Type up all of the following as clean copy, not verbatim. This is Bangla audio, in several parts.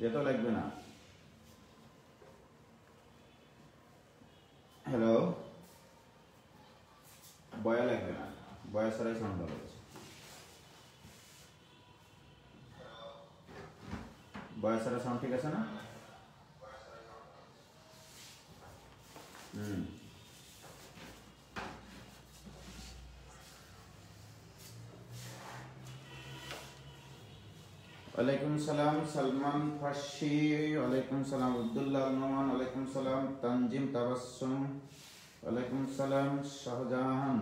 যেটা লাগবে না। হ্যালো, বয়া লাগবে না, বয়া ছাড়াই সাউন্ড ভালো হচ্ছে। বয়া ছাড়া সাউন্ড ঠিক আছে না? ওয়ালাইকুম সালাম সালমান ফার্সি, ওয়ালাইকুম সালাম আব্দুল্লাহ নোমান, ওয়ালাইকুম সালাম তানজিম তাবাসসুম, ওয়ালাইকুম সালাম শাহজাহান,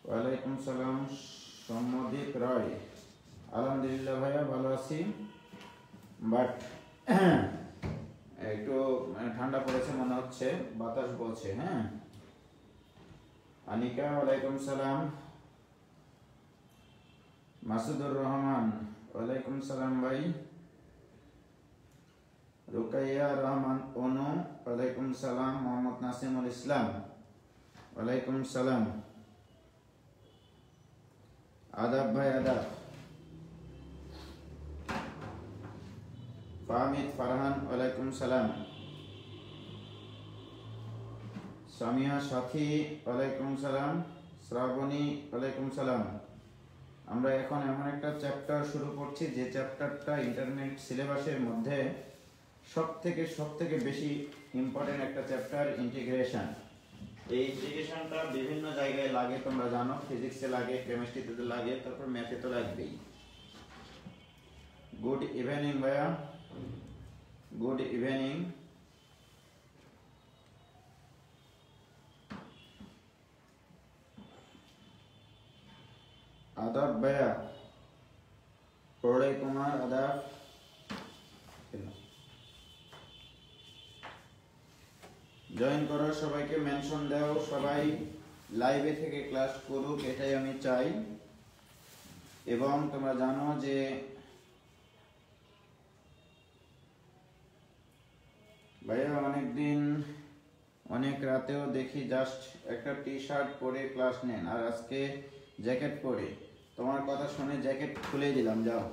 ওয়ালাইকুম সালাম সমদীপ রায়। আলহামদুলিল্লাহ ভাইয়া ভালো আছি, বাট একটু ঠান্ডা পড়েছে মনে হচ্ছে, বাতাস বলছে। হ্যাঁ আনিকা, ওয়ালাইকুম সালাম। মাসুদুর রহমান, ওয়ালাইকুম সালাম ভাই। রুকাইয়া রহমান অনু, ওয়ালাইকুম সালাম। মোহাম্মদ নাসিমুল ইসলাম, ওয়ালাইকুম সালাম। আদাব ভাই, আদাব। ফাহমিদ ফারহান, ওয়ালাইকুম সালাম। সামিয়া সাথী, ওয়ালাইকুম সালাম। শ্রাবণী, ওয়ালাইকুম সালাম। আমরা এখন এমন একটা চ্যাপ্টার শুরু করছি যে চ্যাপ্টারটা ইন্টারনেট সিলেবাসের মধ্যে সবথেকে বেশি ইম্পর্টেন্ট একটা চ্যাপ্টার, ইন্টিগ্রেশন। এই ইন্টিগ্রেশনটা বিভিন্ন জায়গায় লাগে, তোমরা জানো, ফিজিক্সে লাগে, কেমিস্ট্রিতে লাগে, তারপর ম্যাথে তো লাগবেই। গুড ইভিনিং ভাইয়া, গুড ইভিনিং। আদাব ভাইয়া, প্রলয় কুমার, আদাব। জয়েন করো, সবাইকে মেনশন দাও, সবাই লাইভে থেকে ক্লাস করুক, এটাই আমি চাই। এবং তোমরা জানো যে ভাইয়া অনেকদিন অনেক রাতেও দেখি জাস্ট একটা টি শার্ট পরে ক্লাস নেন, আর আজকে জ্যাকেট পরে। তোমার কথা শুনে জ্যাকেট খুলে দিলাম, যাও।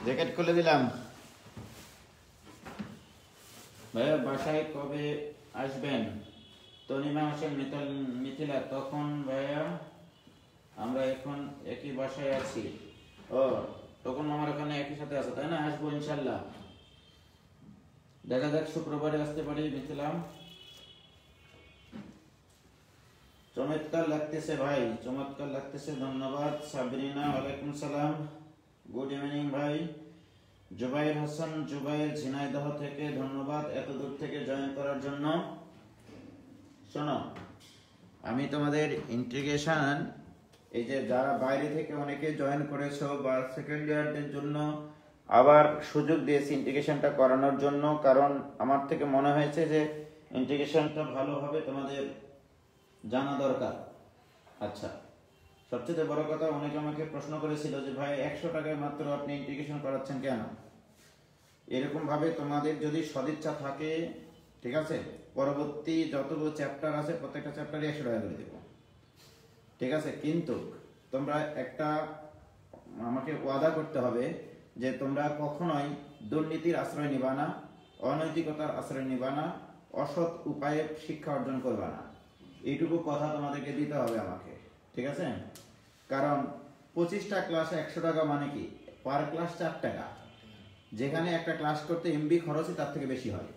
জ্যাকেট খুলে দিলাম। ভাইয়া বাসায় কবে আসবেন? তনিমা হোসেন মিথিলা, তখন ভাইয়া আমরা এখন একই বাসায় আছি। ও, তখন আমার ওখানে একই সাথে আছে, তাই না? আসবো ইনশাল্লাহ, দেখা যাক শুক্রবারে আসতে পারি। মিথিলা, চমৎকার লাগতেছে ভাই, চমৎকার লাগতেছে, ধন্যবাদ। সাবরিনা, ওয়ালাইকুম সালাম, গুড ইভিনিং ভাই। জুবাইর হাসান, জুবাইর ঝিনাইদহ থেকে, ধন্যবাদ এত দূর থেকে জয়েন করার জন্য। শোনো, আমি তোমাদের ইন্টিগ্রেশন, এই যে যারা বাইরে থেকে অনেকে জয়েন করেছো বা সেকেন্ড ইয়ারদের জন্য আবার সুযোগ দিয়েছি ইন্টিগ্রেশনটা করানোর জন্য, কারণ আমার থেকে মনে হয়েছে যে ইন্টিগ্রেশনটা ভালোভাবে তোমাদের জানা দরকার। আচ্ছা, সবচেয়ে বড় কথা, অনেকে আমাকে প্রশ্ন করেছিল যে ভাই 100 টাকায় মাত্র আপনি ইন্টিগ্রেশন করাচ্ছেন কেন? এরকম ভাবে তোমাদের যদি সদিচ্ছা থাকে, ঠিক আছে, পরবর্তী যতগুলো চ্যাপ্টার আছে প্রত্যেকটা চ্যাপ্টারে 100 টাকা করে দেবো, ঠিক আছে? কিন্তু তোমরা একটা আমাকে ওয়াদা করতে হবে যে তোমরা কখনোই দুর্নীতির আশ্রয় নিবা না, অনৈতিকতার আশ্রয় নিবা না, অসৎ উপায়ে শিক্ষা অর্জন করবা না। এইটুকু কথা তোমাদেরকে দিতে হবে আমাকে, ঠিক আছে? কারণ 25টা ক্লাসে 100 টাকা মানে কি? পার ক্লাস 4 টাকা, যেখানে একটা ক্লাস করতে এমবি খরচই তার থেকে বেশি হয়।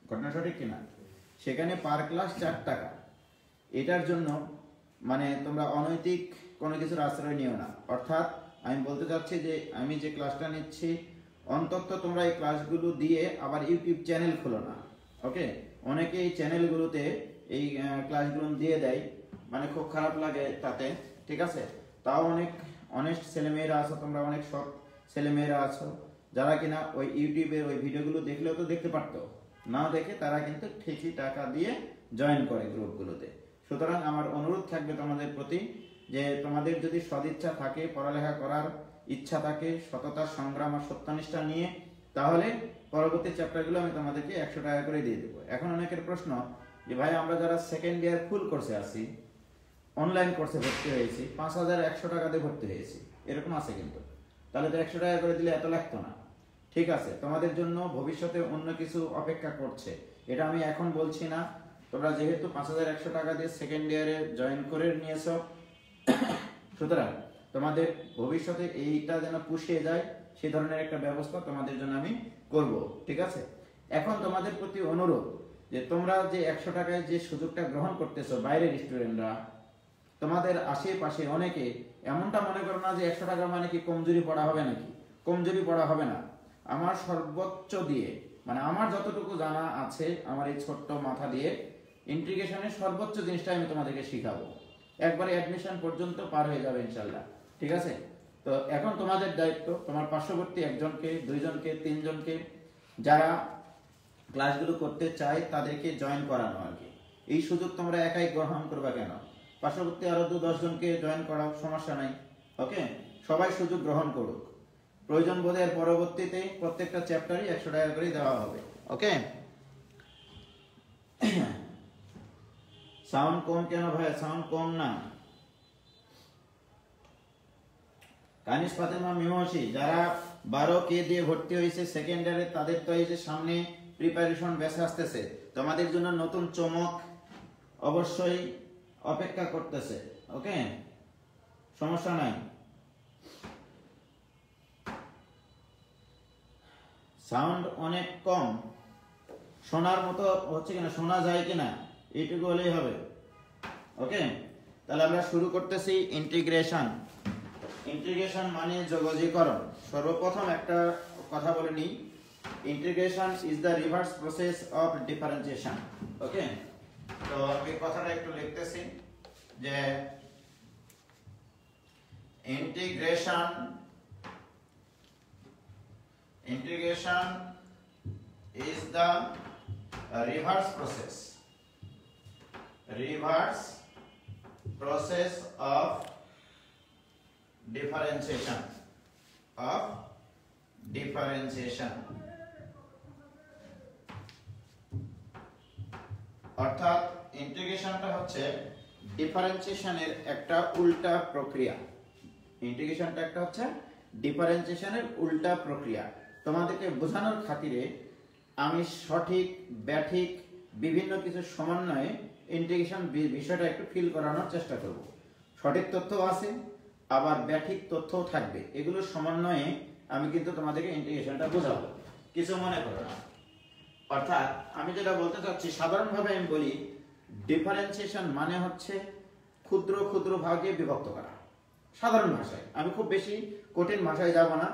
ঘটনা সঠিক কিনা? সেখানে পার ক্লাস 4 টাকা। এটার জন্য মানে তোমরা অনৈতিক কোনো কিছুর আশ্রয় নিও না। অর্থাৎ আমি বলতে চাচ্ছি যে আমি যে ক্লাসটা নিচ্ছি, অন্তত তোমরা এই ক্লাসগুলো দিয়ে আবার ইউটিউব চ্যানেল খোলো না, ওকে? অনেকে এই চ্যানেলগুলোতে এই ক্লাসগুলো দিয়ে দেয়, মানে খুব খারাপ লাগে তাতে, ঠিক আছে? তাও অনেক অনেস্ট ছেলেমেয়েরা আছো, তোমরা অনেক সৎ ছেলেমেয়েরা আছো, যারা কিনা ওই ইউটিউবের ওই ভিডিওগুলো দেখলেও তো দেখতে পারতো, না দেখে তারা কিন্তু ঠিকই টাকা দিয়ে জয়েন করে গ্রুপগুলোতে। সুতরাং আমার অনুরোধ থাকবে তোমাদের প্রতি যে তোমাদের যদি সদিচ্ছা থাকে, পড়ালেখা করার ইচ্ছা থাকে, সততা, সংগ্রাম আর সত্যনিষ্ঠা নিয়ে, তাহলে পরবর্তী চ্যাপ্টারগুলো আমি তোমাদেরকে 100 টাকা করে দিয়ে দেবো। এখন অনেকের প্রশ্ন যে ভাই আমরা যারা সেকেন্ড ইয়ার ফুল কোর্সে আছি, অনলাইন কোর্সে ভর্তি হয়েছি, 5100 টাকা দিয়ে ভর্তি হয়েছি, এরকম আছে কিন্তু, তাহলে তো 100 টাকা করে দিলে এত লাগতো না। ঠিক আছে, তোমাদের জন্য ভবিষ্যতে অন্য কিছু অপেক্ষা করছে, এটা আমি এখন বলছি না। তোমরা যেহেতু 5100 টাকা দিয়ে সেকেন্ড ইয়ারে জয়েন করে নিয়েছো, সুতরাং তোমাদের ভবিষ্যতে এইটা যেন পুষিয়ে যায় সেই ধরনের একটা ব্যবস্থা তোমাদের জন্য আমি করব। ঠিক আছে, এখন তোমাদের প্রতি অনুরোধ যে তোমরা যে 100 টাকায় যে সুযোগটা গ্রহণ করতেছো, বাইরের স্টুডেন্টরা, তোমাদের আশেপাশে অনেকে এমনটা মনে করো না যে 100 টাকা মানে কি কমজোরি পড়া হবে নাকি। কমজোরি পড়া হবে না। আমার সর্বোচ্চ দিয়ে, মানে আমার যতটুকু জানা আছে আমার এই ছোট্ট মাথা দিয়ে, ইন্টিগ্রেশনের সর্বোচ্চ জিনিসটা আমি তোমাদেরকে শিখাবো। একবারে অ্যাডমিশন পর্যন্ত পার হয়ে যাবে ইনশাআল্লাহ। ঠিক আছে, তো এখন তোমাদের দায়িত্ব তোমার পার্শ্ববর্তী একজনকে, দুইজনকে, তিনজনকে যারা ক্লাসগুলো করতে চায় তাদেরকে জয়েন করানো আর কি। এই সুযোগ তোমরা একাই গ্রহণ করবা কেন, পার্শ্ববর্তী আরো 2-10 জনকে জয়েন করাও, সমস্যা নাই। ওকে, সবাই সুযোগ গ্রহণ করুক। প্রয়োজন বোধের পরবর্তীতে প্রত্যেকটা চ্যাপ্টারই 100 টাকা করে দেওয়া হবে। ওকে, সাউন্ড কম কেন ভাই? সাউন্ড কম না। কানিস ফাতেমা মিমোসি যারা 12K দিয়ে ভর্তি হয়েছে সেকেন্ড ইয়ারে, তাদের তো এই যে সামনে প্রিপারেশন ব্যাচ আসতেছে, তোমাদের জন্য নতুন চমক অবশ্যই অপেক্ষা করতেছে। ওকে, সমস্যা নাই। সাউন্ড অনেক কম, শোনার মতো হচ্ছে কিনা, শোনা যায় কিনা এইটুকু হলেই হবে। ওকে, তাহলে আমরা শুরু করতেছি ইন্টিগ্রেশন। ইন্টিগ্রেশন মানে যোগজীকরণ। সর্বপ্রথম একটা কথা বলে নিই, integration is the reverse process of differentiation. Okay, তো আমি কথাটা একটু লিখতেছি যে integration is the reverse process of differentiation অর্থাৎ ইন্টিগ্রেশনটা হচ্ছে ডিফারেন্সিয়েশনের একটা উল্টা প্রক্রিয়া। ইন্টিগ্রেশনটা একটা হচ্ছে ডিফারেন্সিয়েশনের উল্টা প্রক্রিয়া। তোমাদেরকে বোঝানোর খাতিরে আমি সঠিক ব্যাঠিক বিভিন্ন কিছু সমন্বয়ে ইন্টিগ্রেশন বিষয়টা একটু ফিল করানোর চেষ্টা করব। সঠিক তথ্য আছে, আবার ব্যাঠিক তথ্যও থাকবে, এগুলো সমন্বয়ে আমি কিন্তু তোমাদেরকে ইন্টিগ্রেশনটা বোঝাবো, কিছু মনে করো না। অর্থাৎ আমি যেটা বলতে চাচ্ছি, সাধারণভাবে আমি বলি ডিফারেন্সিয়েশন মানে হচ্ছে ক্ষুদ্র ক্ষুদ্র ভাগে বিভক্ত করা। সাধারণ ভাষায়, আমি খুব বেশি কঠিন ভাষায় যাব না।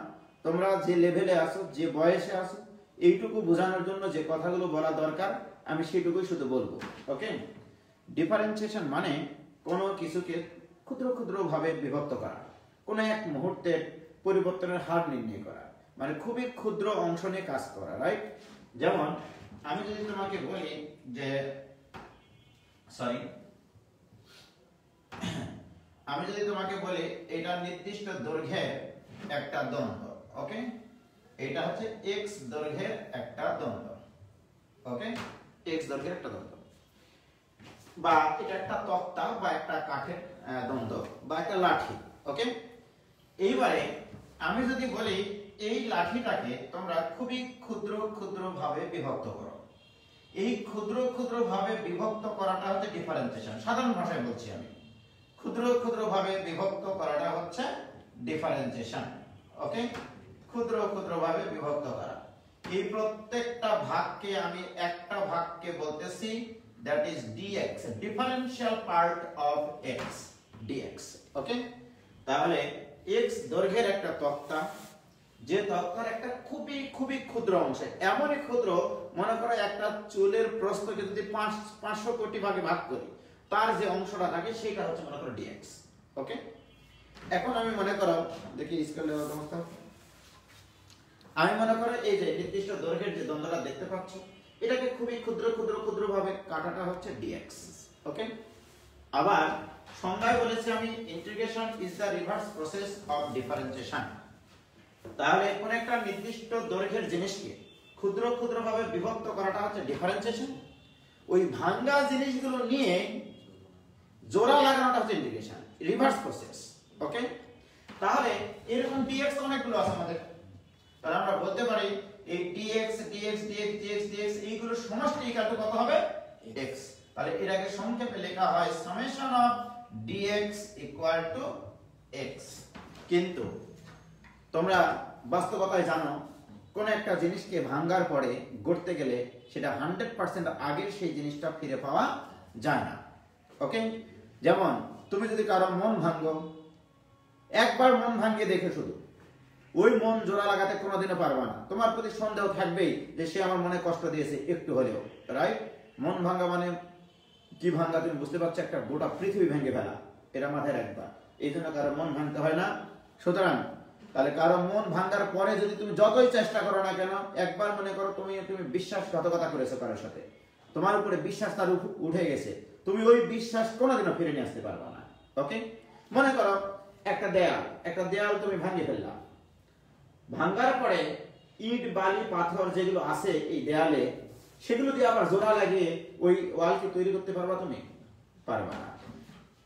তোমরা যে লেভেলে আসো, যে বয়সে আসো, এইটুকু বোঝানোর জন্য যে কথাগুলো বলা দরকার আমি সেটুকুই শুধু বলবো। ওকে, ডিফারেন্সিয়েশন মানে কোনো কিছুকে ক্ষুদ্র ক্ষুদ্র ভাবে বিভক্ত করা, কোনো এক মুহূর্তের পরিবর্তনের হার নির্ণয় করা, মানে খুবই ক্ষুদ্র অংশ নিয়ে কাজ করা, রাইট? যেমন আমি যদি তোমাকে বলি যে আমি যদি তোমাকে বলি এটা নির্দিষ্ট দৈর্ঘ্যের একটা দ্বন্দ্ব। ওকে, এটা হচ্ছে x দৈর্ঘ্যের একটা দ্বন্দ্ব। ওকে, x দৈর্ঘ্যের একটা দ্বন্দ্ব, বা এটা একটা তক্তা বা একটা কাঠের দ্বন্দ্ব বা একটা লাঠি। ওকে, এইবারে আমি যদি বলি এই লাঠিটাকে তোমরা খুবই ক্ষুদ্র ক্ষুদ্র ভাবে বিভক্ত করো, এই ক্ষুদ্র ক্ষুদ্র ভাবে বিভক্ত করাটা হচ্ছে ডিফারেন্সিয়েশন। সাধারণ ভাষায় বলছি আমি, ক্ষুদ্র ক্ষুদ্র ভাবে বিভক্ত করাটা হচ্ছে ডিফারেন্সিয়েশন। ওকে, ক্ষুদ্র ক্ষুদ্র ভাবে বিভক্ত করা। এই প্রত্যেকটা ভাগকে আমি একটা ভাগকে বলতেছি that is dx, differential part of x, dx. ওকে, তাহলে x দৈর্ঘ্যের একটা তক্তা, যে তক্তার একটা খুবই খুবই ক্ষুদ্র অংশ, এমনই ক্ষুদ্র মনে করো একটা চুলের প্রস্থকে যদি 500 কোটি ভাগে ভাগ করি, তার যে অংশটা থাকে সেটা হচ্ছে মনে করো dx। ওকে, এখন আমি মনে করো, দেখি স্কেলের অবস্থা, আমি মনে করো এই যে নির্দিষ্ট দৈর্ঘ্যের যে দ্বন্দ্বটা দেখতে পাচ্ছ, এটাকে খুবই ক্ষুদ্র ক্ষুদ্র ক্ষুদ্র ভাবে কাটাটা হচ্ছে dx। ওকে, আবার সংজ্ঞায় বলেছি আমি integration is the reverse process of differentiation. তাহলে কোন একটা নির্দিষ্ট দৈর্ঘ্যের জিনিসকে ক্ষুদ্র ক্ষুদ্র ভাবে বিভক্ত করাটা হচ্ছে ডিফারেন্সিয়েশন, ওই ভাঙ্গা জিনিসগুলো নিয়ে জোড়া লাগানোটা হচ্ছে ইন্টিগ্রেশন, রিভার্স প্রসেস। ওকে, তাহলে এরকম dx অনেকগুলো আছে আমাদের, তাহলে আমরা বলতে পারি এই dx dx dx dx dx এইগুলো সমষ্টি ইকুয়াল টু কত হবে x। তাহলে এটাকে সংক্ষেপে লেখা হয় summation of dx equal to x। কিন্তু তোমরা বাস্তবতায় জানো কোন একটা জিনিসকে ভাঙার পরে গড়তে গেলে সেটা 100% আগের সেই জিনিসটা ফিরে পাওয়া যায় না। ওকে, যেমন তুমি যদি কারো মন ভাঙো, একবার মন ভাঙিয়ে দেখে শুধু ওই মন জোড়া লাগাতে কোনোদিনও পারবা না, তোমার প্রতি সন্দেহ থাকবেই যে সে আমার মনে কষ্ট দিয়েছে একটু হলেও, রাইট? মন ভাঙা মানে কি ভাঙা তুমি বুঝতে পারছো, একটা গোটা পৃথিবী ভেঙে ফেলা, এটা মাথায় রাখবা। এই জন্য কারো মন ভাঙতে হয় না। সুতরাং তাহলে কারো মন ভাঙার পরে যদি তুমি যতই চেষ্টা করো না কেন, একবার মনে করো তুমি বিশ্বাসঘাতকতা করেছো কারোর সাথে, তোমার উপরে বিশ্বাস তার উঠে গেছে, তুমি ওই বিশ্বাস কোনোদিনও ফিরে নিয়ে আসতে পারবা না। ওকে, মনে করো একটা দেয়াল তুমি ভাঙিয়ে ফেললা, ভাঙার পরে ইট বালি পাথর যেগুলো আছে এই দেয়ালে, সেগুলো দিয়ে আবার জোড়া লাগিয়ে ওই ওয়ালকে তৈরি করতে পারবা তুমি? পারবা না।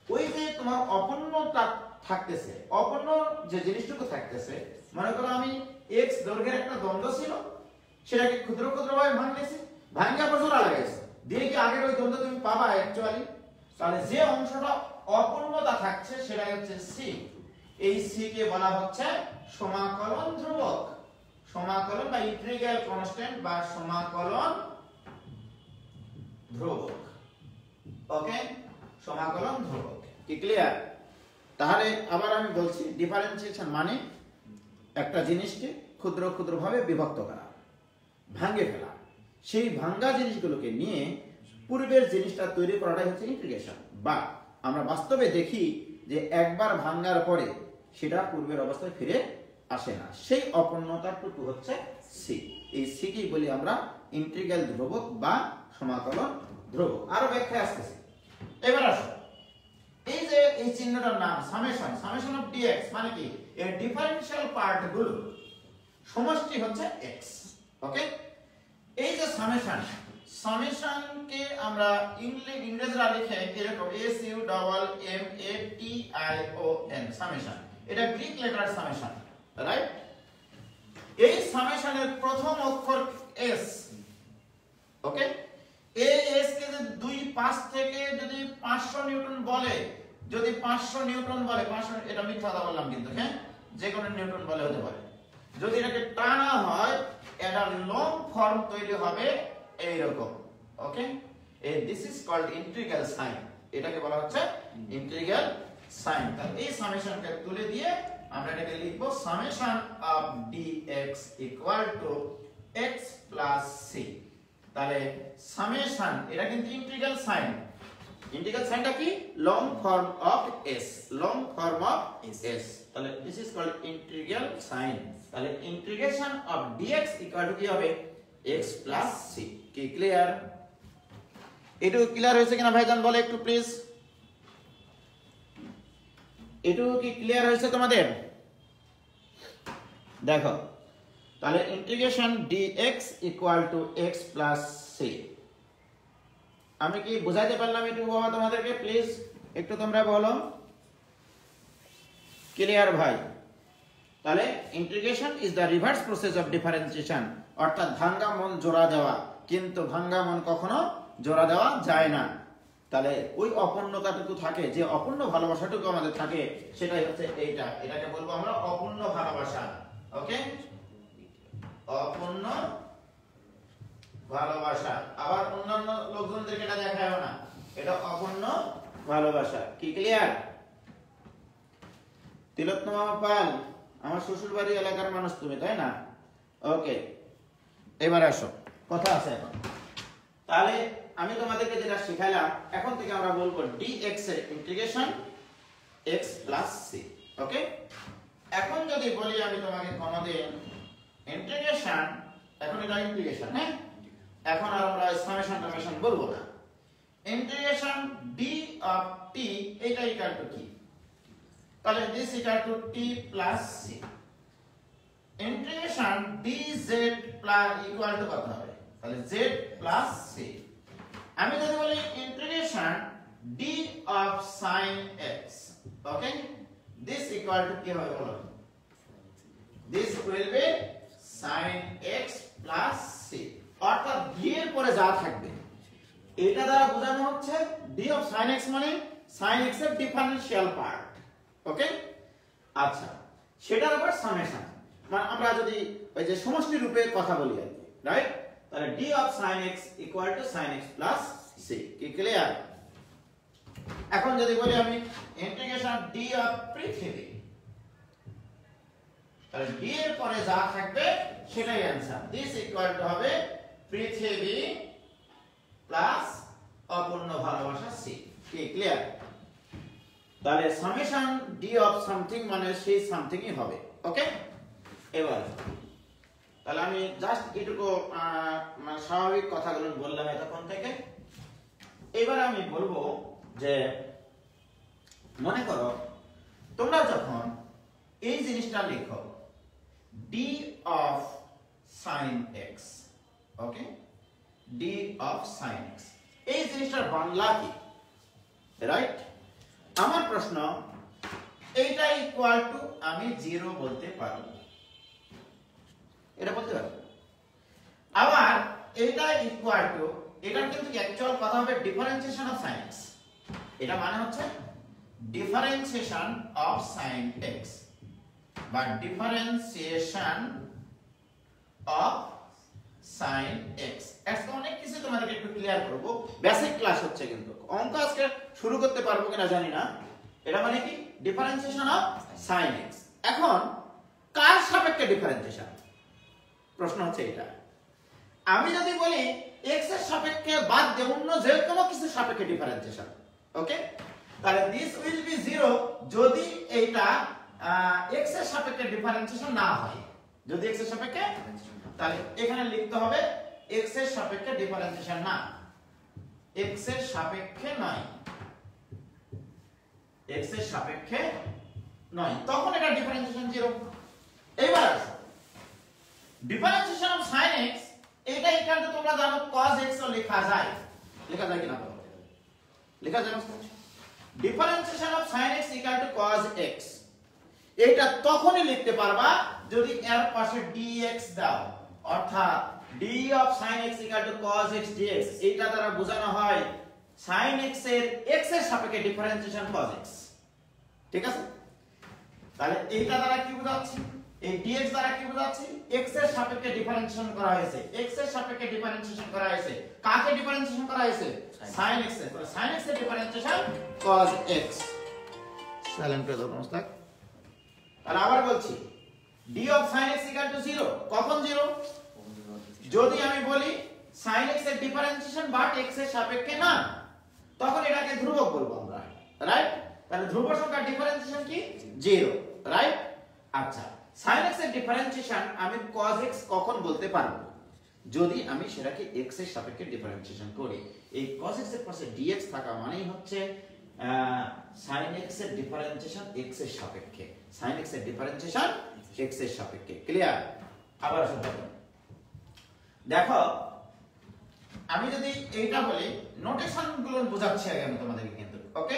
ওই যে তোমার অপূর্ণতা থাকতেছে, অপূর্ণ যে জিনিসটুকু থাকতেছে, মনে করো আমি x দৈর্ঘ্যের একটা দ্বন্দ্ব ছিল, সেটাকে ক্ষুদ্র ক্ষুদ্র ভাবে ভাঙতেছি, ভাঙে আবার জোড়া লাগাইছো, দিয়ে কি আগের ওই দ্বন্দ্ব তুমি পাবা অ্যাকচুয়ালি? তাহলে যে অংশটা অপূর্ণতা থাকছে সেটা হচ্ছে c। এই c কে বলা হচ্ছে সমাকলন ধ্রুবক, সমাকলন বা ইন্টিগ্রাল কনস্ট্যান্ট বা সমাকলন ধ্রুবক। ওকে, সমাকলন ধ্রুবক। কি ক্লিয়ার? তাহলে আবার আমি বলছি, ডিফারেন্সিয়েশন মানে একটা জিনিসকে ক্ষুদ্র ক্ষুদ্র ভাবে বিভক্ত করা, ভাঙে ফেলা, সেই ভাঙ্গা জিনিসগুলোকে নিয়ে পূর্বের জিনিসটা তৈরি করাটাই হচ্ছে ইন্টিগ্রেশন। বা আমরা বাস্তবে দেখি যে একবার ভাঙ্গার পরে সেটা পূর্বের অবস্থায় ফিরে আসে না, সেই অপূর্ণতাটুকু হচ্ছে সি। এই সি কেই বলি আমরা ইন্টিগ্রাল ধ্রুবক বা সমাকলন ধ্রুবক। আরো ব্যাখ্যা আসতেছে। এবার আসো, এই যে এই চিহ্নটার নাম সামেশন, সামেশন অফ dx মানে কি, এর ডিফারেনশিয়াল পার্ট গুলো সমষ্টি হচ্ছে x। ওকে, এই যে সামেশন, সামেশনকে আমরা ইংরেজিরা লিখে এরকম SUMMATION, সামেশন। এটা গ্রিক লেটার সামেশন, রাইট? এই সামেশনের প্রথম অক্ষর s। ওকে, এই s কে যদি 2-5 থেকে যদি 500 নিউটন বলে, যদি 500 নিউটন বলে, 500 এটা মিথ্যা কথা বললাম কিন্তু, হ্যাঁ, যে কোনো নিউটন বলে হতে পারে। যদি এটাকে টানা হয়, এটা লং ফর্ম তৈরি হবে এইরকম। Okay, this is called integral sign, এটাকে বলা হচ্ছে ইন্টিগ্রাল সাইন। তাহলে এই সামেশনকে তুলে দিয়ে আমরা এটাকে লিখব summation of dx equal to x plus c। তাহলে সামেশন, এটা কিন্তু ইন্টিগ্রাল সাইন, ইন্টিগ্রাল সাইনটা কি, long form of s, long form of s। তাহলে this is called integral sign. তাহলে integration of dx equal to কি হবে, x প্লাস c। কি ক্লিয়ার? এটুকু ক্লিয়ার হয়েছে কিনা ভাইজান বলে একটু প্লিজ? এটুকু কি ক্লিয়ার হয়েছে তোমাদের? দেখো, তাহলে integration dx equal to x plus c। আমি কি বুঝাইতে পারলাম এটুকু বাবা তোমাদেরকে? প্লিজ একটু তোমরা বলো। ক্লিয়ার ভাই? তাহলে integration is the reverse process of differentiation, অর্থাৎ ভাঙ্গা মন জোড়া দেওয়া, কিন্তু ভাঙ্গা মন কখনো জোড়া দেওয়া যায় না। তাহলে ওই অপূর্ণতাটুকু থাকে, যে অপূর্ণ ভালোবাসাটুকু আমাদের থাকে, সেটাই হচ্ছে এইটা, এটাকে বলবো আমরা অপূর্ণ ভালোবাসা। ওকে, অপূর্ণ ভালোবাসা। আবার অন্যান্য লোকজনদেরকে এটা দেখায়ও না, এটা অপূর্ণ ভালোবাসা। কি ক্লিয়ার? তিলোত্তমা পাল, আমার শ্বশুর বাড়ি এলাকার মানুষ তুমি, তাই না? ওকে, এবার আসো, কথা আছে এখন। তাহলে আমি তোমাদেরকে যেটা শেখাইলাম, এখন থেকে আমরা বলবো dx এর ইন্টিগ্রেশন x প্লাস c। ওকে, এখন যদি বলি আমি তোমাকে কোনদিন ইন্টিগ্রেশন, এখন এটা ইন্টিগ্রেশন, হ্যাঁ, এখন আর আমরা সামেশন টামেশন বলবো না। ইন্টিগ্রেশন d অফ t, এটা ইকুয়াল টু কি? তাহলে this equal to t plus c। Integration dz plus equal to কত হবে তাহলে z প্লাস c আমি যদি বলি integration d of sin x okay this equal to কি হবে বলো this will be sin x plus c অর্থাৎ d এর পরে যা থাকবে এটা দ্বারা বোঝানো হচ্ছে d of sin x মানে sin x এর ডিফারেনশিয়াল পার্ট ওকে আচ্ছা সেটার উপর সামেশন মানে আমরা যদি ওই যে সমষ্টি রূপে কথা বলি আর কি রাইট তাহলে d of sin x equal to sin x plus c কি ক্লিয়ার এখন যদি বলি আমি ইন্টিগ্রেশন d of পৃথিবী তাহলে d এর পরে যা থাকবে সেটাই आंसर this equal to হবে পৃথিবী প্লাস অপূর্ণ ভালোবাসা c কি ক্লিয়ার তাহলে সামেশন d of সামথিং মানে সেই সামথিংই হবে ওকে এবার তাহলে আমি জাস্ট এটুকু মানে স্বাভাবিক কথাগুলো বললাম এতক্ষণ থেকে এবার আমি বলবো যে মনে করো তোমরা যখন এই জিনিসটা লেখো d of sin x okay d of sin x এই জিনিসটার বাংলা কি রাইট আমার প্রশ্ন এইটা ইকুয়াল টু আমি 0 বলতে পারি এটা বলতে পারি আবার এইটা ইকুয়াল টু এটা কিন্তু অ্যাকচুয়াল কথা হবে ডিফারেন্সিয়েশন অফ sin x এটা মানে হচ্ছে ডিফারেন্সিয়েশন অফ sin x বা ডিফারেন্সিয়েশন অফ sin x আজকে অনেক কিছু তোমাদেরকে একটু ক্লিয়ার করব বেসিক ক্লাস হচ্ছে কিন্তু অঙ্ক আজকে শুরু করতে পারবো কিনা জানি না এটা মানে কি ডিফারেন্সিয়েশন অফ sin x এখন কার সাপেক্ষে ডিফারেন্সিয়েশন প্রশ্ন হচ্ছে এটা আমি যদি বলি x এর সাপেক্ষে বাদ দিয়ে অন্য যে কোনো কিছু সাপেক্ষে ডিফারেন্সিয়েশন ওকে তাহলে this will be 0 যদি এইটা x এর সাপেক্ষে ডিফারেন্সিয়েশন না হয় যদি x এর সাপেক্ষে তাহলে এখানে লিখতে হবে x এর সাপেক্ষে ডিফারেন্সিয়েশন না x এর সাপেক্ষে নয় x এর সাপেক্ষে নয় তখন এটা ডিফারেন্সিয়েশন 0 এবার ডিফারেন্সিয়েশন অফ sin x এটা ইকুয়াল টু তোমরা জানো cos x ও লেখা যায় কিনা বলো লেখা যায় differentiation of sin x equal to cos x এটা তখনই লিখতে পারবা যদি এর পাশে dx দাও অর্থাৎ d of sin x equal to cos x dx এটা দ্বারা বোঝানো হয় sin x এর x এর সাপেক্ষে ডিফারেন্সিয়েশন cos x ঠিক আছে তাহলে এইটা দ্বারা কি বোঝাচ্ছি এই dx দ্বারা কি বোঝাচ্ছি x এর সাপেক্ষে ডিফারেন্সিয়েশন করা হয়েছে x এর সাপেক্ষে ডিফারেন্সিয়েশন করা হয়েছে কাকে ডিফারেন্সিয়েশন করা হয়েছে sin x এর sin x এর ডিফারেন্সিয়েশন cos x সাইলেন্ট করে দাও মুস্তাক আর আবার বলছি d of sin x equal to 0 কখন 0 যদি আমি বলি sin x এর ডিফারেন্সিয়েশন বাট x এর সাপেক্ষে না তখন এটাকে ধ্রুবক বলবো আমরা রাইট তাহলে ধ্রুব সংখ্যার ডিফারেন্সিয়েশন কি 0 রাইট আচ্ছা sin x এর ডিফারেন্সিয়েশন আমি cos x কখন বলতে পারবো যদি আমি সেটাকে x এর সাপেক্ষে ডিফারেন্সিয়েশন করি এই cos x এর পাশে dx থাকা মানেই হচ্ছে sin x এর ডিফারেন্সিয়েশন x এর সাপেক্ষে sin x এর ডিফারেন্সিয়েশন x এর সাপেক্ষে ক্লিয়ার আবার আসো দেখো আমি যদি এইটা বলি নোটেশন গুলো বোঝাচ্ছি আগে আমি তোমাদেরকে কিন্তু ওকে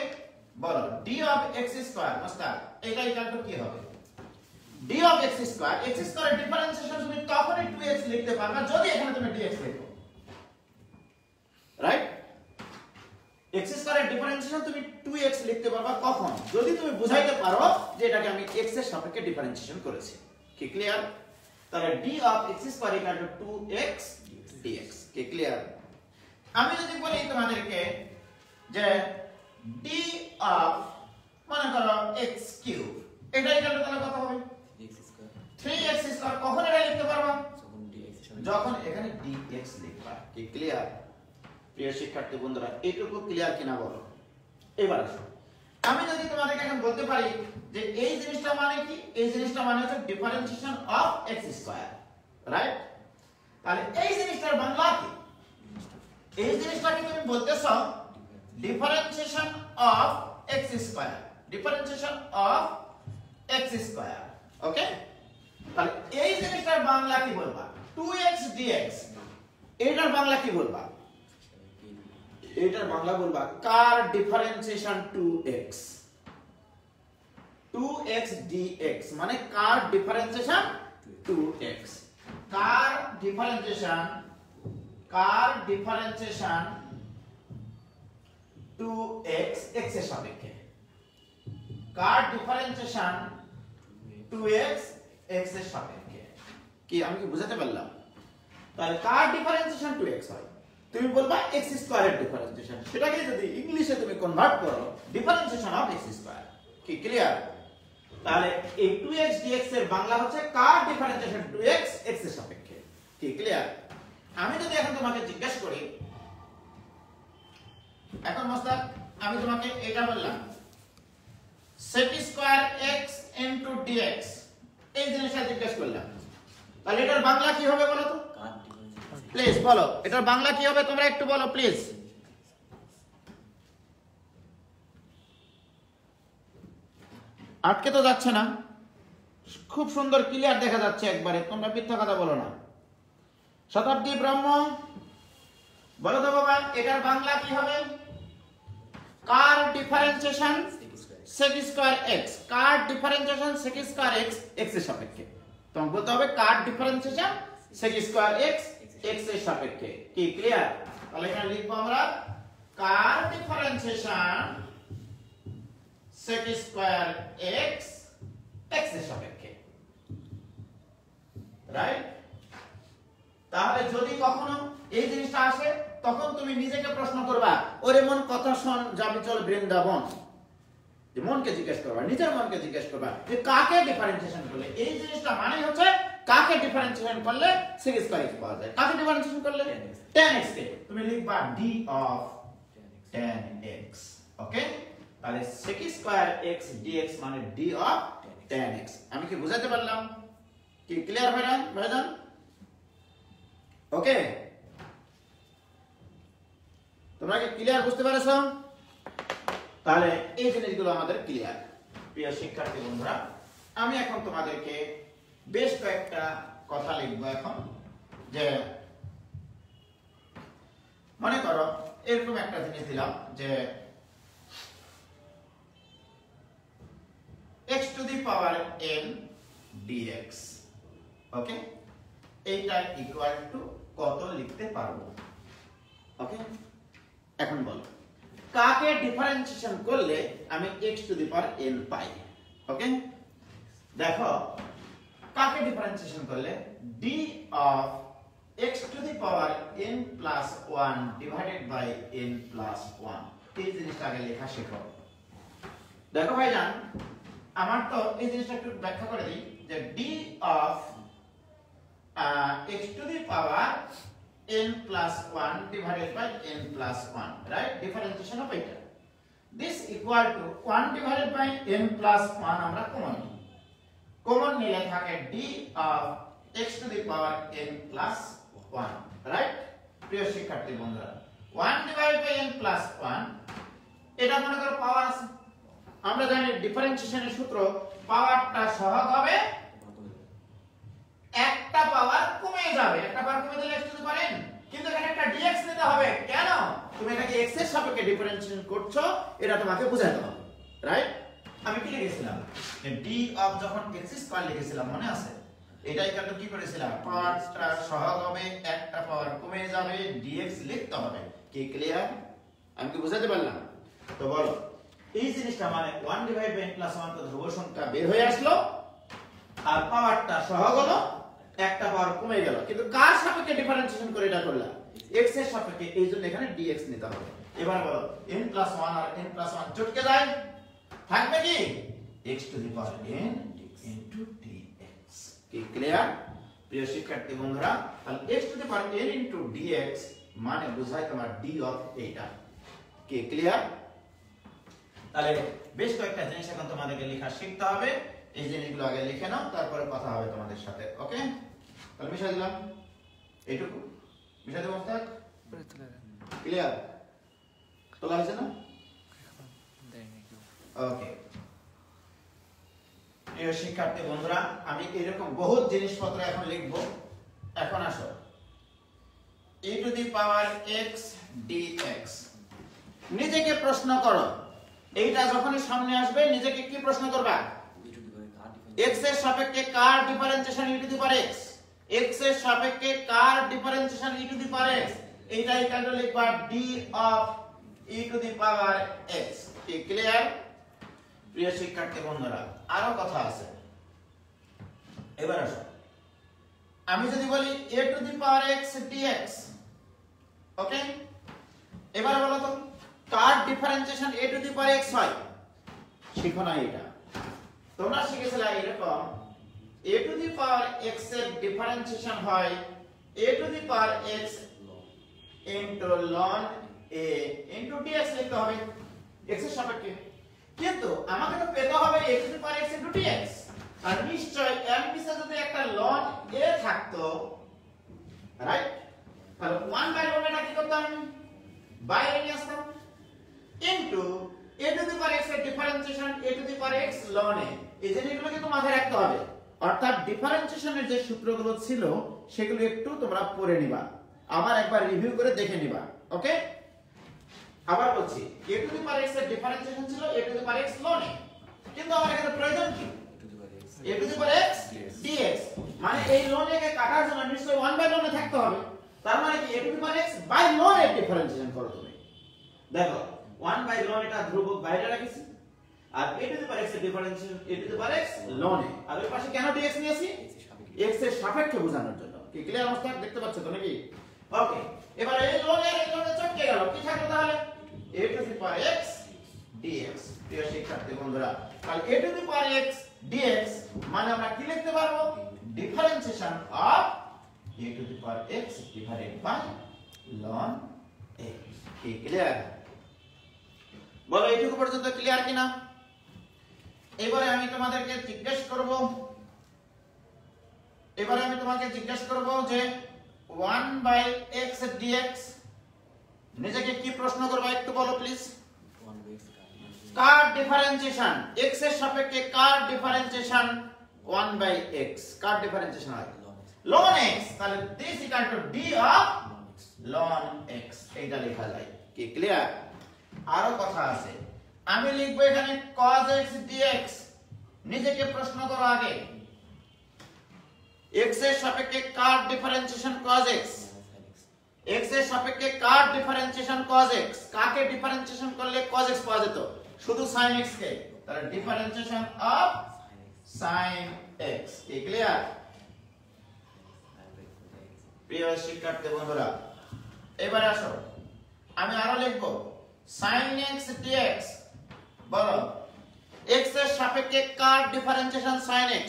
বলো d of x square master এটা ইকুয়াল টু কি হবে d of x স্কয়ার এর ডিফারেন্সিয়েশন তুমি তখনই 2x লিখতে পারবে যদি এখানে তুমি dx লিখো রাইট x স্কয়ার এর ডিফারেন্সিয়েশন তুমি 2x লিখতে পারবা কখন যদি তুমি বুঝাইতে পারো যে এটাকে আমি x এর সাপেক্ষে ডিফারেন্সিয়েশন করেছি কি ক্লিয়ার তাহলে d of x square equal to 2x dx কি ক্লিয়ার আমি যদি বলি তোমাদেরকে যে d of মনে করো x কিউব এটা ইকুয়াল টু তাহলে কত হবে x স্কয়ার 3x স্কয়ার কখন এটা লিখতে পারবা যখন এখানে dx লিখবা কি ক্লিয়ার প্রিয় শিক্ষার্থী বন্ধুরা এইটুকু ক্লিয়ার কিনা বলো এবার আসো আমি যদি তোমাদেরকে এখন বলতে পারি যে এই জিনিসটা মানে কি এই জিনিসটা মানে হচ্ছে differentiation of x square right তাহলে এই জিনিসটার বাংলা কি এই জিনিসটাকে তুমি বলতেছো differentiation of x square differentiation of x square ওকে তাহলে এই জিনিসটার বাংলা কি বলবা 2x dx এটার বাংলা কি বলবা এটার বাংলা বলবা কার ডিফারেন্সিয়েশন 2x 2x dx মানে কার ডিফারেন্সিয়েশন 2x কার ডিফারেন্সিয়েশন 2x x এর সাপেক্ষে কার ডিফারেন্সিয়েশন 2x x এর সাপেক্ষে কি আমি কি বুঝাতে পারলাম তাহলে কার ডিফারেন্সিয়েশন 2x হয় তুমি বলবা x স্কয়ার এর ডিফারেন্সিয়েশন সেটাকে যদি ইংলিশে তুমি কনভার্ট করো ডিফারেন্সিয়েশন অফ x স্কয়ার কি ক্লিয়ার তাহলে এই 2x dx এর বাংলা হচ্ছে কার ডিফারেন্সিয়েশন 2x x এর সাপেক্ষে কি ক্লিয়ার আমি যদি এখন তোমাকে জিজ্ঞেস করি এখন মোস্তাক আমি তোমাকে এটা বললাম sec square x into dx এই জিনিসটা জিজ্ঞেস করলাম তাহলে এটার বাংলা কি হবে বলো তো প্লিজ বলো এটার বাংলা কি হবে তোমরা একটু বলো প্লিজ আটকে তো যাচ্ছে না খুব সুন্দর ক্লিয়ার দেখা যাচ্ছে একবারে তোমরা মিথ্যা কথা বলো না শতাব্দী ব্রহ্ম বলো তো বাবা এটার বাংলা কি হবে কার ডিফারেন্সিয়েশন sec স্কয়ার x কার differentiation sec square x x এর সাপেক্ষে তোমাকে বলতে হবে কার differentiation sec square x x এর সাপেক্ষে কি ক্লিয়ার তাহলে এখানে লিখবো আমরা কার differentiation sec square x x এর সাপেক্ষে রাইট তাহলে যদি কখনো এই জিনিসটা আসে তখন তুমি নিজেকে প্রশ্ন করবা ওরে মন কথা শোন যাবি চল বৃন্দাবন যে মনকে জিজ্ঞেস করবা নিজের মনকে জিজ্ঞেস করবা যে কাকে ডিফারেন্সিয়েশন করলে এই জিনিসটা মানে হচ্ছে কাকে ডিফারেন্সিয়েশন করলে sec স্কয়ার x পাওয়া যায় কাকে ডিফারেন্সিয়েশন করলে tan x কে তুমি লিখবা d of tan x ওকে তাহলে sec স্কয়ার x dx মানে d of tan x আমি কি বুঝাতে পারলাম কি ক্লিয়ার ভাইজান ওকে তোমরা কি ক্লিয়ার বুঝতে পারছো তাহলে এই জিনিসগুলো আমাদের ক্লিয়ার প্রিয় শিক্ষার্থী বন্ধুরা আমি এখন তোমাদেরকে বেশ কয়েকটা কথা লিখবো এখন যে মনে করো এরকম একটা জিনিস দিলাম যে x to the power n dx ওকে এইটা ইকুয়াল টু কত লিখতে পারবো ওকে এখন বলো কাকে ডিফারেন্সিয়েশন করলে আমি x to the power n পাই ওকে দেখো কাকে ডিফারেন্সিয়েশন করলে d of x to the power n plus 1 divided by n plus 1 এই জিনিসটা আগে লেখা শেখো দেখো ভাইজান আমার তো এই জিনিসটা একটু ব্যাখ্যা করে দিই যে d of x to the power n plus 1 divided by n plus 1 right differentiation of এটা this equal to 1 divided by n plus 1 আমরা কমন নিলে থাকে d of x to the power n plus 1 right প্রিয় শিক্ষার্থী বন্ধুরা 1 divided by n plus 1 এটা মনে করো পাওয়ার আছে আমরা জানি ডিফারেন্সিয়েশনের সূত্র পাওয়ারটা সহগ হবে একটা পাওয়ার কমে যাবে একটা পাওয়ার কমে গেলে x to the power n কিন্তু এখানে একটা dx নিতে হবে কেন তুমি এটাকে x এর সাপেক্ষে ডিফারেন্সিয়েশন করছো এটা তোমাকে বোঝাতে হবে রাইট আমি কি লিখেছিলাম যে d অফ যখন x স্কয়ার লিখেছিলাম মনে আছে এটাই কাটো কি করেছিলাম পাওয়ারটা সহগ হবে একটা পাওয়ার কমে যাবে dx লিখতে হবে কি ক্লিয়ার আমি কি বোঝাতে পারলাম তো বলো এই জিনিসটা মানে 1 ডিভাইড বাই n প্লাস 1 তো ধ্রুব সংখ্যা বের হয়ে আসলো আর পাওয়ারটা সহগ হলো একটা পাওয়ার কমে গেল কিন্তু কার সাপেক্ষে ডিফারেন্সিয়েশন করে এটা করলাম x এর সাপেক্ষে এইজন্য এখানে dx নিতে হবে এবার বলো n প্লাস 1 আর n প্লাস 1 চটকে যায় থাকবে কি x to the power n into dx কি ক্লিয়ার প্রিয় শিক্ষার্থী বন্ধুরা তাহলে x to the power n into dx মানে বোঝায় তোমার d অফ এইটা কি ক্লিয়ার তাহলে বেশ কয়েকটা জিনিস এখন তোমাদেরকে লেখা শিখতে হবে এই জিনিসগুলো আগে লিখে নাও তারপরে কথা হবে তোমাদের সাথে ওকে তাহলে মিশা দিলাম এইটুকু মিশা দেব মুস্তাক ক্লিয়ার তোলা হয়েছে না ওকে প্রিয় শিক্ষার্থী বন্ধুরা, আমি এরকম বহুত জিনিসপত্র এখন লিখব। এখন আসো, e to the power x dx। নিজেকে প্রশ্ন করো, এইটা যখনই সামনে আসবে নিজেকে কি প্রশ্ন করবা? x এর সাপেক্ষে কার differentiation e to the power x, x এর সাপেক্ষে কার differentiation e to the power x, এইটাই কাটো লিখবা d of e to the power x। কি ক্লিয়ার প্রিয় শিক্ষার্থী বন্ধুরা? আরো কথা আছে। এবার আসো, আমি যদি বলি a to the power x dx, okay, এবার বলো তো কার differentiation a to the power x হয়? শিখো না এটা, তোমরা শিখেছিলে এরকম a to the power x এর ডিফারেন্সিয়েশন হয় a to the power x into ln a into dx লিখতে হবে x এর সাপেক্ষে। কিন্তু আমাকে তো পেতে হবে a to the power x into dx, আর নিশ্চয় এর নিচে যদি একটা ln a থাকতো, রাইট, তাহলে 1 বাই ln এটা কি করতাম? বাইরে নিয়ে আসতাম into a to the power x এর differentiation a to the power x ln a। এই জিনিসগুলো কিন্তু মাথায় রাখতে হবে, অর্থাৎ ডিফারেন্সিয়েশনের যে সূত্রগুলো ছিল সেগুলো একটু তোমরা পড়ে নিবা, আবার একবার রিভিউ করে দেখে নিবা, ওকে। আবার বলছি, a to the power x এর ডিফারেন্সিয়েশন ছিল a to the power x ln a, কিন্তু আমার এখানে প্রয়োজন কি? a to the power x dx, মানে এই ln a কে কাটার জন্য নিশ্চয়ই 1 বাই ln a থাকতে হবে। তার মানে কি a to the power x by ln a differentiation করো তুমি। দেখো 1 বাই ln এটা ধ্রুবক বাইরে রাখিছি, আর a to the power x এর differentiation a to the power x ln a, আর এর পাশে কেন dx নিয়েছি? x এর সাপেক্ষে বোঝানোর জন্য। কি ক্লিয়ার অবস্থা দেখতে পাচ্ছ তো নাকি? ওকে, এবার এই ln a এই ln a চটকে গেল, কি থাকলো তাহলে? a to the power x dx। প্রিয় শিক্ষার্থী বন্ধুরা, তাহলে a to the power x dx মানে আমরা কি লিখতে পারবো? Differentiation of a to the power x divided by ln a। কি ক্লিয়ার? বলো এইটুকু পর্যন্ত ক্লিয়ার কিনা? এবারে আমি তোমাদেরকে জিজ্ঞেস করব, যে 1 বাই x dx নিজেকে কি প্রশ্ন করবা একটু বলো প্লিজ। কার ডিফারেন্সিয়েশন x এর সাপেক্ষে কার ডিফারেন্সিয়েশন 1 বাই x, কার ডিফারেন্সিয়েশন হয় ln x, তাহলে this equal to d of ln x, এইটা লেখা যায়। কি ক্লিয়ার? আরো কথা আছে, আমি লিখবো এখানে cos x dx। নিজেকে প্রশ্ন করো আগে, x এর সাপেক্ষে কার ডিফারেন্সিয়েশন cos x, x এর সাপেক্ষে কার ডিফারেন্সিয়েশন cos x, কাকে ডিফারেন্সিয়েশন করলে cos x পাওয়া যেত? শুধু sin x কে, তাহলে ডিফারেন্সিয়েশন অফ sin x। কি ক্লিয়ার প্রিয় শিক্ষার্থী বন্ধুরা? এবার আসো, আমি আরো লিখবো sin x dx। বলো x এর সাপেক্ষে কার ডিফারেন্সিয়েশন sin x,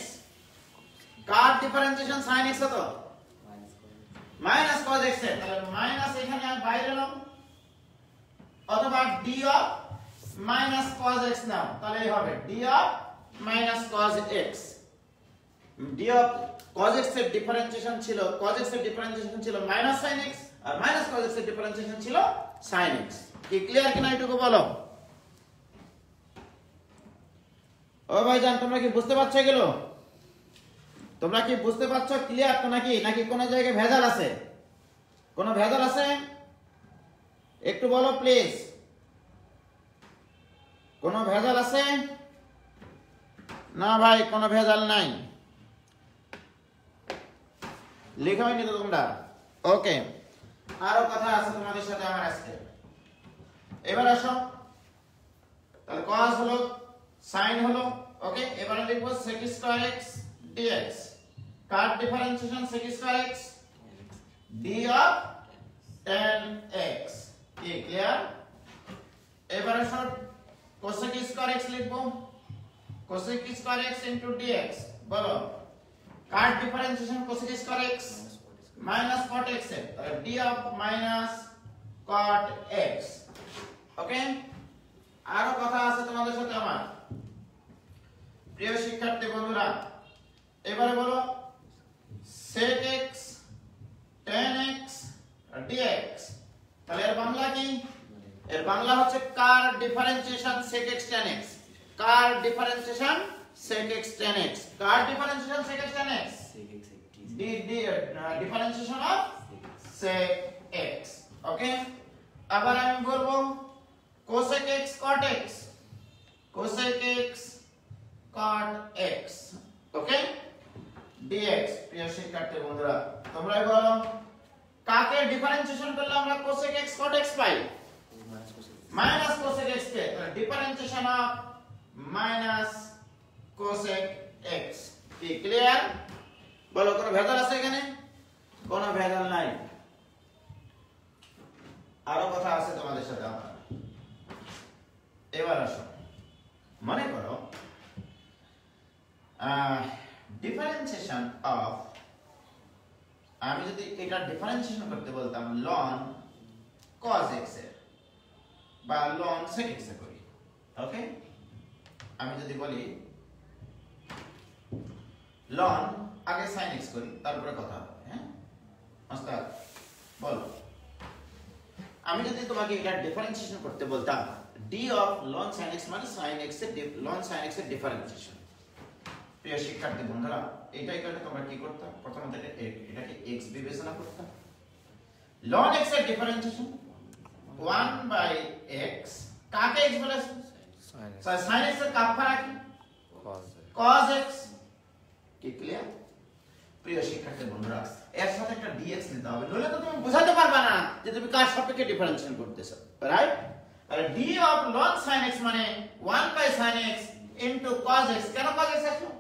কার ডিফারেন্সিয়েশন sin x কত? মাইনাস cos x এর, তাহলে মাইনাস এখানে আর বাইরে নাও, অথবা d of minus cos x নাও, তাহলে এই হবে d of minus cos x। d of cos x এর ডিফারেন্সিয়েশন ছিল, cos x এর ডিফারেন্সিয়েশন ছিল মাইনাস sin x, আর মাইনাস cos x এর ডিফারেন্সিয়েশন ছিল sin x। কি ক্লিয়ার কিনা এটুকু বলো। ও ভাইজান, তোমরা কি বুঝতে পারছো এগুলো? তোমরা কি বুঝতে পারছো? ক্লিয়ার তো নাকি? নাকি কোনো জায়গায় ভেজাল আছে? কোনো ভেজাল আছে? একটু বলো প্লিজ, কোনো ভেজাল আছে? না ভাই, কোনো ভেজাল নাই, লেখা হয়নি তো তোমরা? ওকে, আরো কথা আছে তোমাদের সাথে আমার আজকে। এবার আসো, তাহলে cos হলো, sin হলো, ওকে। এবারে লিখবো sec স্কয়ার x dx, কার differentiation sec square x d of tan x। কি ক্লিয়ার? এবারে আসো cosec স্কয়ার x লিখবো, cosec square x into dx। বলো কার differentiation cosec square x minus cot x এর, তাহলে d of minus cot x। Okay, আরো কথা আছে তোমাদের সাথে আমার প্রিয় শিক্ষার্থী বন্ধুরা। এবারে বলো sec x tan x dx, তাহলে এর বাংলা কি? এর বাংলা হচ্ছে কার differentiation sec x tan x, কার differentiation sec x tan x কার differentiation sec x tan x differentiation of sec x okay আবার আমি বলবো cosec x cot x cosec x cot x ওকে dx প্রিয় শিক্ষার্থী বন্ধুরা তোমরা বলো কাকে ডিফারেন্সিয়েশন করলে আমরা cosec x cot x pi minus cosec x K differentiation of minus cosec x কি ক্লিয়ার বলো কোনো ভেজাল আছে এখানে কোনো ভেজাল নাই আরো কথা আছে তোমাদের সাথে আমার এবার আসো মনে করো ডিফারেন্সিয়েশন অফ আমি যদি এটা ডিফারেন্সিয়েশন করতে বলতাম ln cos x এর বা ln sec x এর করি ওকে আমি যদি বলি ln আগে sin x করি তারপরে কথা হবে হ্যাঁ ওস্তাদ বলো আমি যদি তোমাকে এটা ডিফারেন্সিয়েশন করতে বলতাম d of ln sin x মানে sin x এর ln sin x এর ডিফারেন্সিয়েশন প্রিয় শিক্ষার্থী বন্ধুরা এটাই করলে তোমরা কি করতে প্রথমত এটাকে x বিবেচনা করতে ln x এর ডিফারেন্সিয়েশন 1/x কাকে x বলে sin x এর কাপড়া কি cos x কি ক্লিয়ার প্রিয় শিক্ষার্থী বন্ধুরা এর সাথে একটা dx নিতে হবে নলে তো তুমি বোঝাতে পারবে না যে তুমি কার সাপেক্ষে ডিফারেন্সিয়েশন করতেছো রাইট আর d of ln sin x মানে 1/sin x into cos x কেন cos x আসলো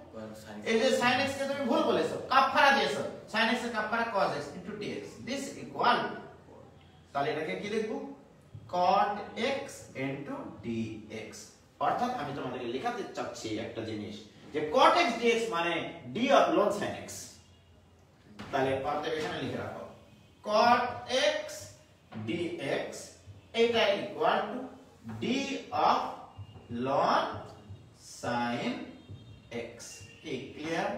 এই যে sin x কে তুমি ভুল বলেছো কাপড়া দিয়েছো sin x এর কাপড়া cos x into dx this equal তাহলে এটাকে কি লিখব cot x into dx অর্থাৎ আমি তোমাদেরকে লেখাতে চাচ্ছি একটা জিনিস যে cot x dx মানে d of ln sin x তাহলে অর্থাৎ এখানে লিখে রাখো cot x dx এটা equal to d of ln sin x কি ক্লিয়ার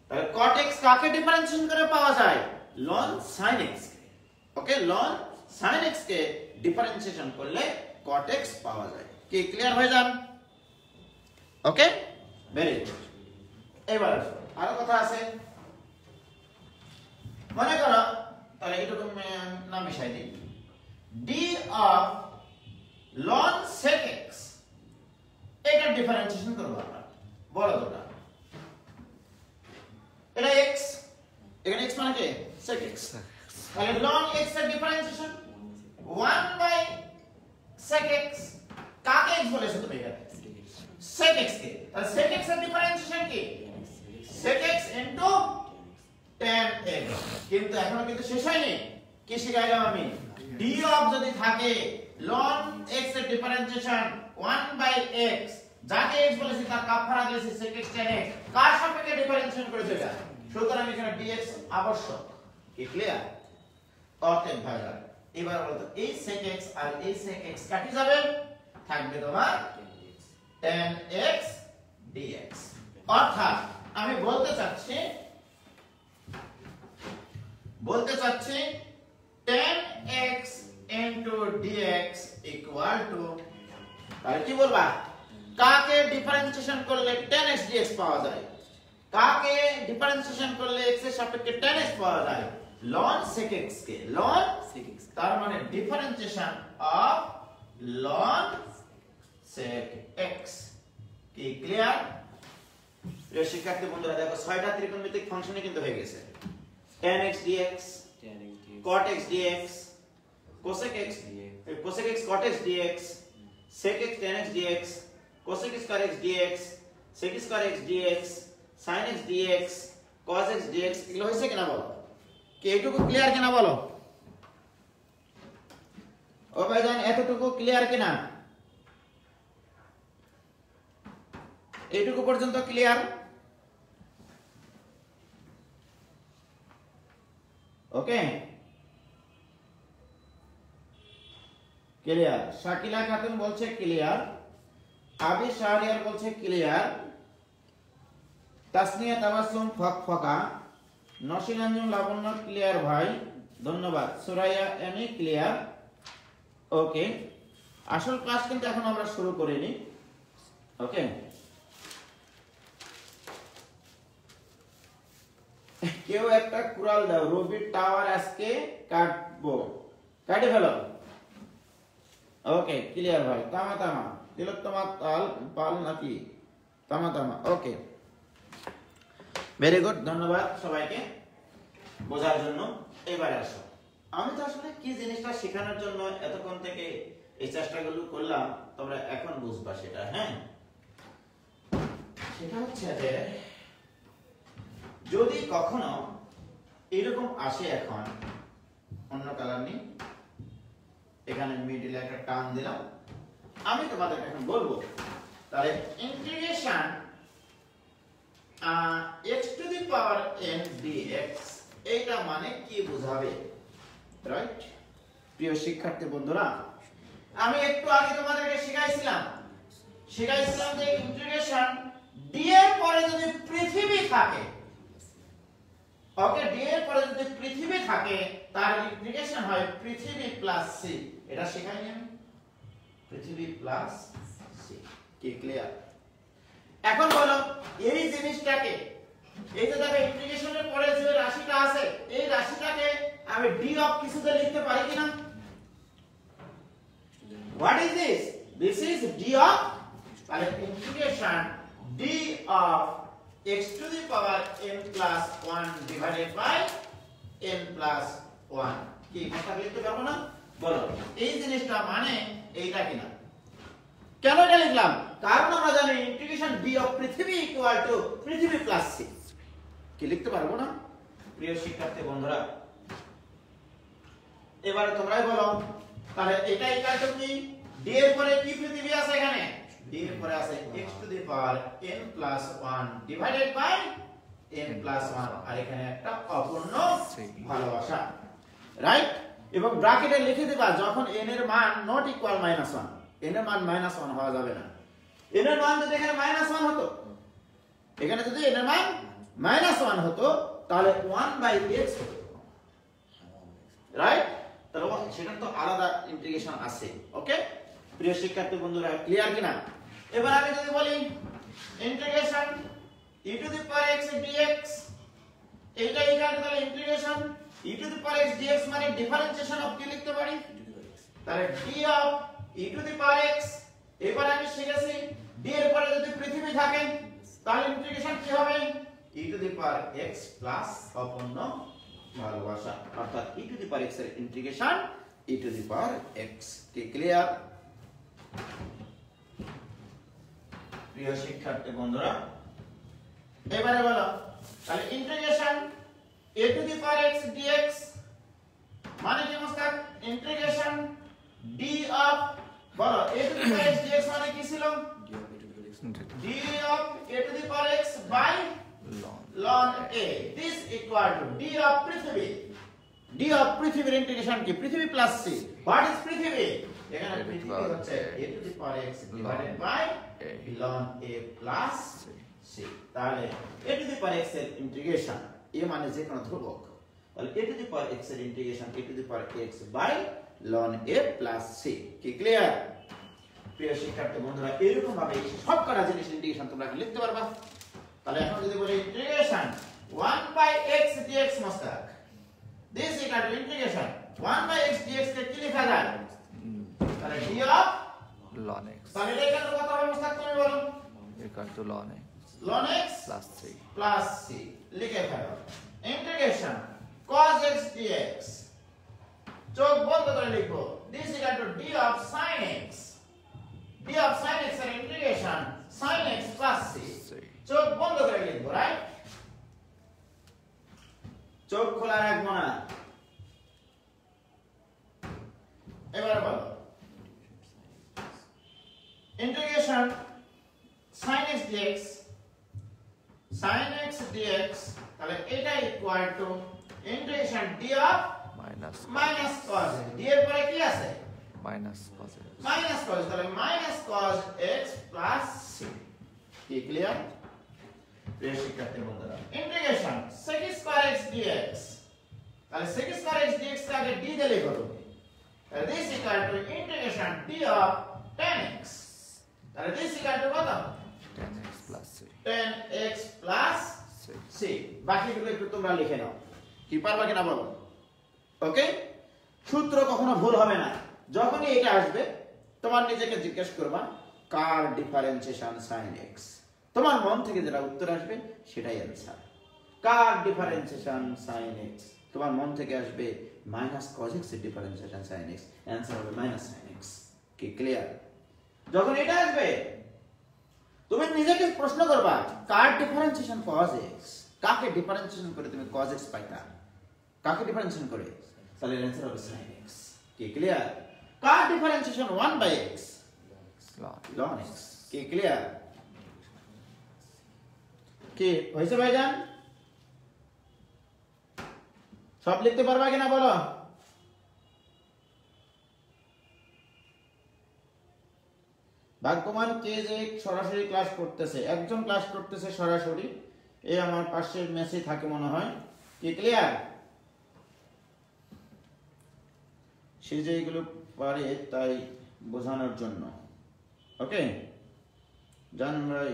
তাহলে cot x কাকে ডিফারেন্সিয়েশন করে পাওয়া যায় ln sin x ওকে ln sin x কে ডিফারেন্সিয়েশন করলে cot x পাওয়া যায় কি ক্লিয়ার হয়ে যান ওকে ভেরি গুড এবার আরো কথা আছে মনে করো তাহলে এটুকু নাম মিশাই দিই d of ln sec x এটা ডিফারেন্সিয়েশন করব আমরা বলো তোমরা এটা x এখানে x মানে কি sec x তাহলে ln x এর ডিফারেন্সিয়েশন 1/sec x কাকে x বলেছো তুমি এখানে sec x কে তাহলে sec x এর ডিফারেন্সিয়েশন কি sec x into tan x কিন্তু এখনো কিন্তু শেষ হয়নি কি শিখাইলাম আমি d of যদি থাকে ln x এর ডিফারেন্সিয়েশন 1/x যাকে x বলেছি তার কাপড়া দিয়েছি sec x tan x কার সাপেক্ষে ডিফারেন্সিয়েশন করে দেবা সুতরাং এখানে dx আবশ্যক কি ক্লিয়ার অতএব ভাইরা এবার বলতো এই sec x আর এই sec x কাটি যাবে থাকবে তোমার tan x dx অর্থাৎ আমি বলতে চাচ্ছি tan x into dx equal to তাহলে কি বলবা কাকে ডিফারেন্সিয়েশন করলে tan x dx পাওয়া যায় কাকে ডিফারেন্সিয়েশন করলে x এর সাপেক্ষে tan x পাওয়া যায় ln sec x কে ln sec x তার মানে differentiation of ln sec x কি ক্লিয়ার প্রিয় শিক্ষার্থী বন্ধুরা দেখো 6টা ত্রিকোণমিতিক ফাংশনে কিন্তু হয়ে গেছে tan x dx cot x dx cosec x cot x dx sec x tan x dx cosec x cot x dx sec x cot x dx sin x dx cos x dx এগুলো হইছে কিনা বলো কি এইটুকু ক্লিয়ার কিনা বলো ও ভাইজান এতটুকু ক্লিয়ার কিনা এইটুকু পর্যন্ত clear okay clear Shakila Khatun বলছে ক্লিয়ার আবি শাহরিয়ার বলছে ক্লিয়ার তাসনিয়া তাবাসসুম ফকফকা নসিনাঞ্জন লাবণ্য ক্লিয়ার ভাই ধন্যবাদ সুরাইয়া এনি ক্লিয়ার ওকে আসল ক্লাস কিন্তু এখন আমরা শুরু করিনি ওকে কেউ একটা কুড়াল দাও, রবির টাওয়ার আজকে কাটবো, কাটে ফেলো। ওকে ক্লিয়ার ভাই, তামা তামা তিলোত্তমা তাল পাল নাকি তামা তামা। ওকে ভেরি গুড, ধন্যবাদ সবাইকে বোঝার জন্য। এবারে আসো, আমি তো আসলে কি জিনিসটা শেখানোর জন্য এতক্ষণ থেকে এই চেষ্টাগুলো করলাম, তোমরা এখন বুঝবা সেটা। হ্যাঁ, সেটা হচ্ছে যে যদি কখনো এরকম আসে, এখন অন্য কালার নেই, এখানে মিডিলে একটা টান দিলাম, আমি তোমাদের এখন বলবো তাহলে integration x to the power n dx এইটা মানে কি বোঝাবে, রাইট? প্রিয় শিক্ষার্থী বন্ধুরা, আমি একটু আগে তোমাদেরকে শিখাইছিলাম যে ইন্টিগ্রেশন d এর পরে যদি পৃথিবী থাকে, ওকে, d এর পরে যদি পৃথিবী থাকে তার ইন্টিগ্রেশন হয় পৃথিবী প্লাস c। এটা শেখাইনি আমি, পৃথিবী প্লাস c। কি ক্লিয়ার? এখন বলো এই জিনিসটাকে, এই যে দেখো ইন্টিগ্রেশনের পরে যে রাশিটা আছে, এই রাশিটাকে আমি d অফ কিছুতে লিখতে পারি কিনা? What is this? This is d of, তাহলে integration d of x to the power n plus 1 divided by n plus 1। কি কথা লিখতে পারবো না? বলো এই জিনিসটা মানে এইটা কিনা? কেন এটা লিখলাম? কারণ আমরা জানি ইন্টিগ্রেশন b অফ পৃথিবী ইকুয়াল টু পৃথিবী প্লাস c। কি লিখতে পারবো না প্রিয় শিক্ষার্থী বন্ধুরা? এবারে তোমরাই বলো, তাহলে এটা ইকুয়াল টু কি? d এর পরে কি পৃথিবী আছে এখানে? d এর পরে আছে x to the power n plus 1 divided by n plus 1, আর এখানে একটা অপূর্ণ ভালোবাসা, রাইট? এবং ব্র্যাকেটে লিখে দিবা যখন n এর মান নট ইকুয়াল -1, n এর মান -1 হওয়া যাবে না। n এর মান যদি এখানে -1 হতো, এখানে যদি n এর মান -1 হতো তাহলে 1/x হতো, রাইট? তাহলে সেটা তো আলাদা ইন্টিগ্রেশন আছে। ওকে প্রিয় শিক্ষার্থী বন্ধুরা, ক্লিয়ার কিনা? এবার আমি যদি বলি integration e to the power x dx, এইটা ইকুয়াল টু তাহলে integration e to the power x dx মানে ডিফারেন্সিয়েশন অফ কি লিখতে পারি? তাহলে d of e to the power x। এবার আমি শিখেছি d এর পরে যদি পৃথিবী থাকে তাহলে ইন্টিগ্রেশন কি হবে? e to the power x plus অপূর্ণ ভালোবাসা, অর্থাৎ e to the power x এর integration e to the power x। কি ক্লিয়ার প্রিয় শিক্ষার্থী বন্ধুরা? এবারে বলো তাহলে integration a to the power x dx মানে কি মস্তাক? ইন্টিগ্রেশন d অফ, বলো a to the power x dx মানে কি ছিল? d of a to the power x by ln a, this equal to d of পৃথিবী। d অফ পৃথিবীর ইন্টিগ্রেশন কি? পৃথিবী প্লাস c। হোয়াট ইজ পৃথিবী? এখানে পৃথিবী হচ্ছে a to the power x divided by ln a plus c। তাহলে a to the power x এর ইন্টিগ্রেশন, a মানে যে কোনো ধ্রুবক, তাহলে a to the power x এর integration a to the power x by ln a plus c। কি ক্লিয়ার প্রিয় শিক্ষার্থী বন্ধুরা? এরকম ভাবে সব কটা জিনিস ইন্টিগ্রেশন তোমরা লিখতে পারবা। তাহলে এখন যদি বলি integration 1/x dx Mostak, this equal to integration 1/x dx কে কি লেখা যায়? তাহলে d অফ ln x, তাহলে এটা এখানে কত হবে মস্তাক তুমি বলো? equal to ln x plus c লিখে ফেলো। ইন্টিগ্রেশন cos x dx, চোখ বন্ধ করে লিখো, this equal to d of sin x, d of sin x এর integration sin x plus c, চোখ বন্ধ করে লিখবো, রাইট? চোখ খোলা রাখবো না। এবার বলো integration sin x dx, sin x dx, তাহলে এটা equal to integration d of minus cos, d এর পরে কি আছে? minus cos x, minus cos, তাহলে minus cos x plus c। কি ক্লিয়ার প্রিয় শিক্ষার্থী বন্ধুরা? Integration sec square x dx, তাহলে sec square x dx কে আগে d দিয়ে লিখো তুমি, তাহলে this equal to integration d of tan x, তাহলে this equal to কত? tan x plus c, 10x plus c। C বাকিগুলো একটু তোমরা লিখে নাও কি পারবা কিনা বলো ওকে সূত্র কখনো ভুল হবে না যখনই এটা আসবে তোমার নিজেকে জিজ্ঞেস করবা কার ডিফারেন্সিয়েশন sin x তোমার মন থেকে যেটা উত্তর আসবে সেটাই অ্যানসার কার ডিফারেন্সিয়েশন sin x তোমার মন থেকে আসবে -cos x এর ডিফারেন্সিয়েশন sin x অ্যানসার হবে -sin x কি ক্লিয়ার যখন এটা আসবে তুমি নিজেকে প্রশ্ন করবা কার ডিফারেন্সিয়েশন cos x কাকে ডিফারেন্সিয়েশন করে তুমি cos x পাইতা কাকে ডিফারেন্সিয়েশন করে তাহলে অ্যানসার হবে sin x কি ক্লিয়ার কার ডিফারেন্সিয়েশন 1/x ln x কি ক্লিয়ার কি হইছে ভাইজান সব লিখতে পারবা কিনা বলো ভাগ্যবান কে যে সরাসরি ক্লাস করতেছে একজন ক্লাস করতেছে সরাসরি এই আমার পাশের মেসে থাকে মনে হয় কি ক্লিয়ার সে যে এগুলো পারে তাই বোঝানোর জন্য ওকে জান ভাই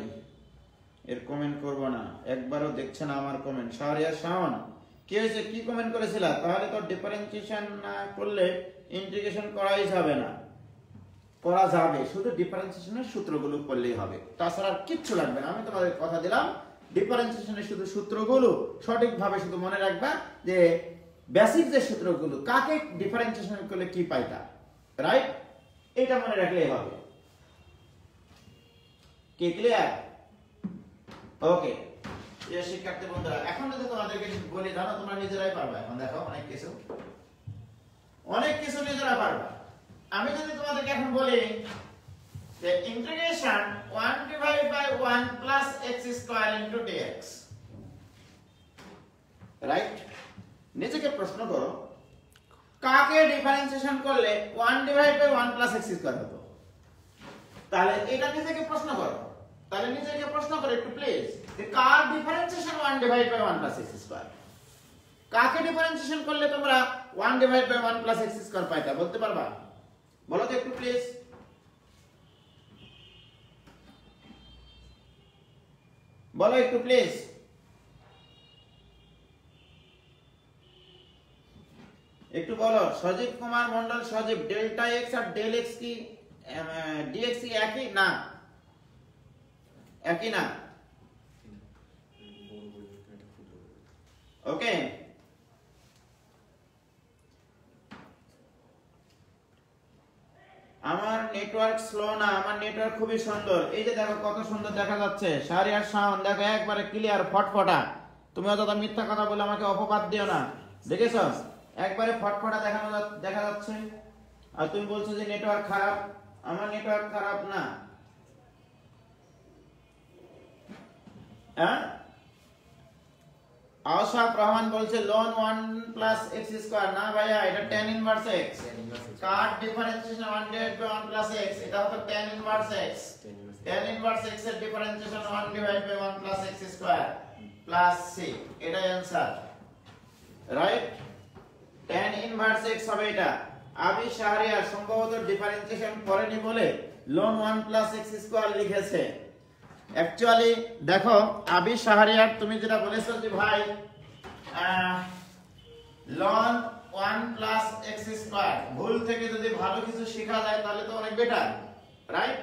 এর কমেন্ট করব না একবারও দেখছে না আমার কমেন্ট শাহরিয়ার শাওন কি হয়েছে কি কমেন্ট করেছিলা তাহলে তো ডিফারেন্সিয়েশন না করলে ইন্টিগ্রেশন করাই যাবে না করা যাবে শুধু ডিফারেন্সিয়েশনের সূত্রগুলো পড়লেই হবে তাছাড়া আর কিচ্ছু লাগবে না আমি তোমাদের কথা দিলাম ডিফারেন্সিয়েশনের শুধু সূত্রগুলো সঠিকভাবে শুধু মনে রাখবা যে বেসিক যে সূত্রগুলো কাকে ডিফারেন্সিয়েশন করলে কি পাইতা রাইট এটা মনে রাখলেই হবে কি ক্লিয়ার ওকে এই শিক্ষার্থী বন্ধুরা এখন যদি তোমাদেরকে বলি জানো তোমরা নিজেরাই পারবে এখন দেখো অনেক কিছু নিজেরা পারবা আমি যদি তোমাদেরকে এখন বলি যে integration 1/1 plus x square into dx right নিজেকে প্রশ্ন করো কাকে ডিফারেন্সিয়েশন করলে 1/1 plus x square হতো তাহলে এটা নিজেকে প্রশ্ন করো একটু প্লিজ যে কার ডিফারেন্সিয়েশন 1/1 plus x square কাকে ডিফারেন্সিয়েশন করলে তোমরা 1/1 plus x square পাইতা বলতে পারবা বলো তো একটু প্লিজ বলো একটু প্লিজ একটু বলো সজীব কুমার মন্ডল সজীব ডেল্টা x আর ডেল x কি dx কি একই না ওকে আমার নেটওয়ার্ক স্লো না আমার নেটওয়ার্ক খুবই সুন্দর এই যে দেখো কত সুন্দর দেখা যাচ্ছে শাহরিয়ার শাওন দেখো একবারে ক্লিয়ার ফটফটা তুমি অত মিথ্যা কথা বলে আমাকে অপবাদ দিও না দেখেছো একবারে ফটফটা দেখা যাচ্ছে আর তুমি বলছো যে নেটওয়ার্ক খারাপ আমার নেটওয়ার্ক খারাপ না হ্যাঁ আশাফ রহমান বলছে ln 1 plus x square না ভাইয়া এটা tan inverse x কার ডিফারেন্সিয়েশন 1/1 plus x এটা হলো tan inverse x tan inverse x এর differentiation 1/1 plus x square plus c এটাই answer right tan inverse x হবে এটা আবি শাহরিয়ার সম্ভবত ডিফারেন্সিয়েশন করেনি বলে ln 1 plus x square লিখেছে অ্যাকচুয়ালি দেখো আবি শাহরিয়ার তুমি যেটা বলেছো যে ভাই ln 1 plus x square ভুল থেকে যদি ভালো কিছু শেখা যায় তাহলে তো অনেক বেটার রাইট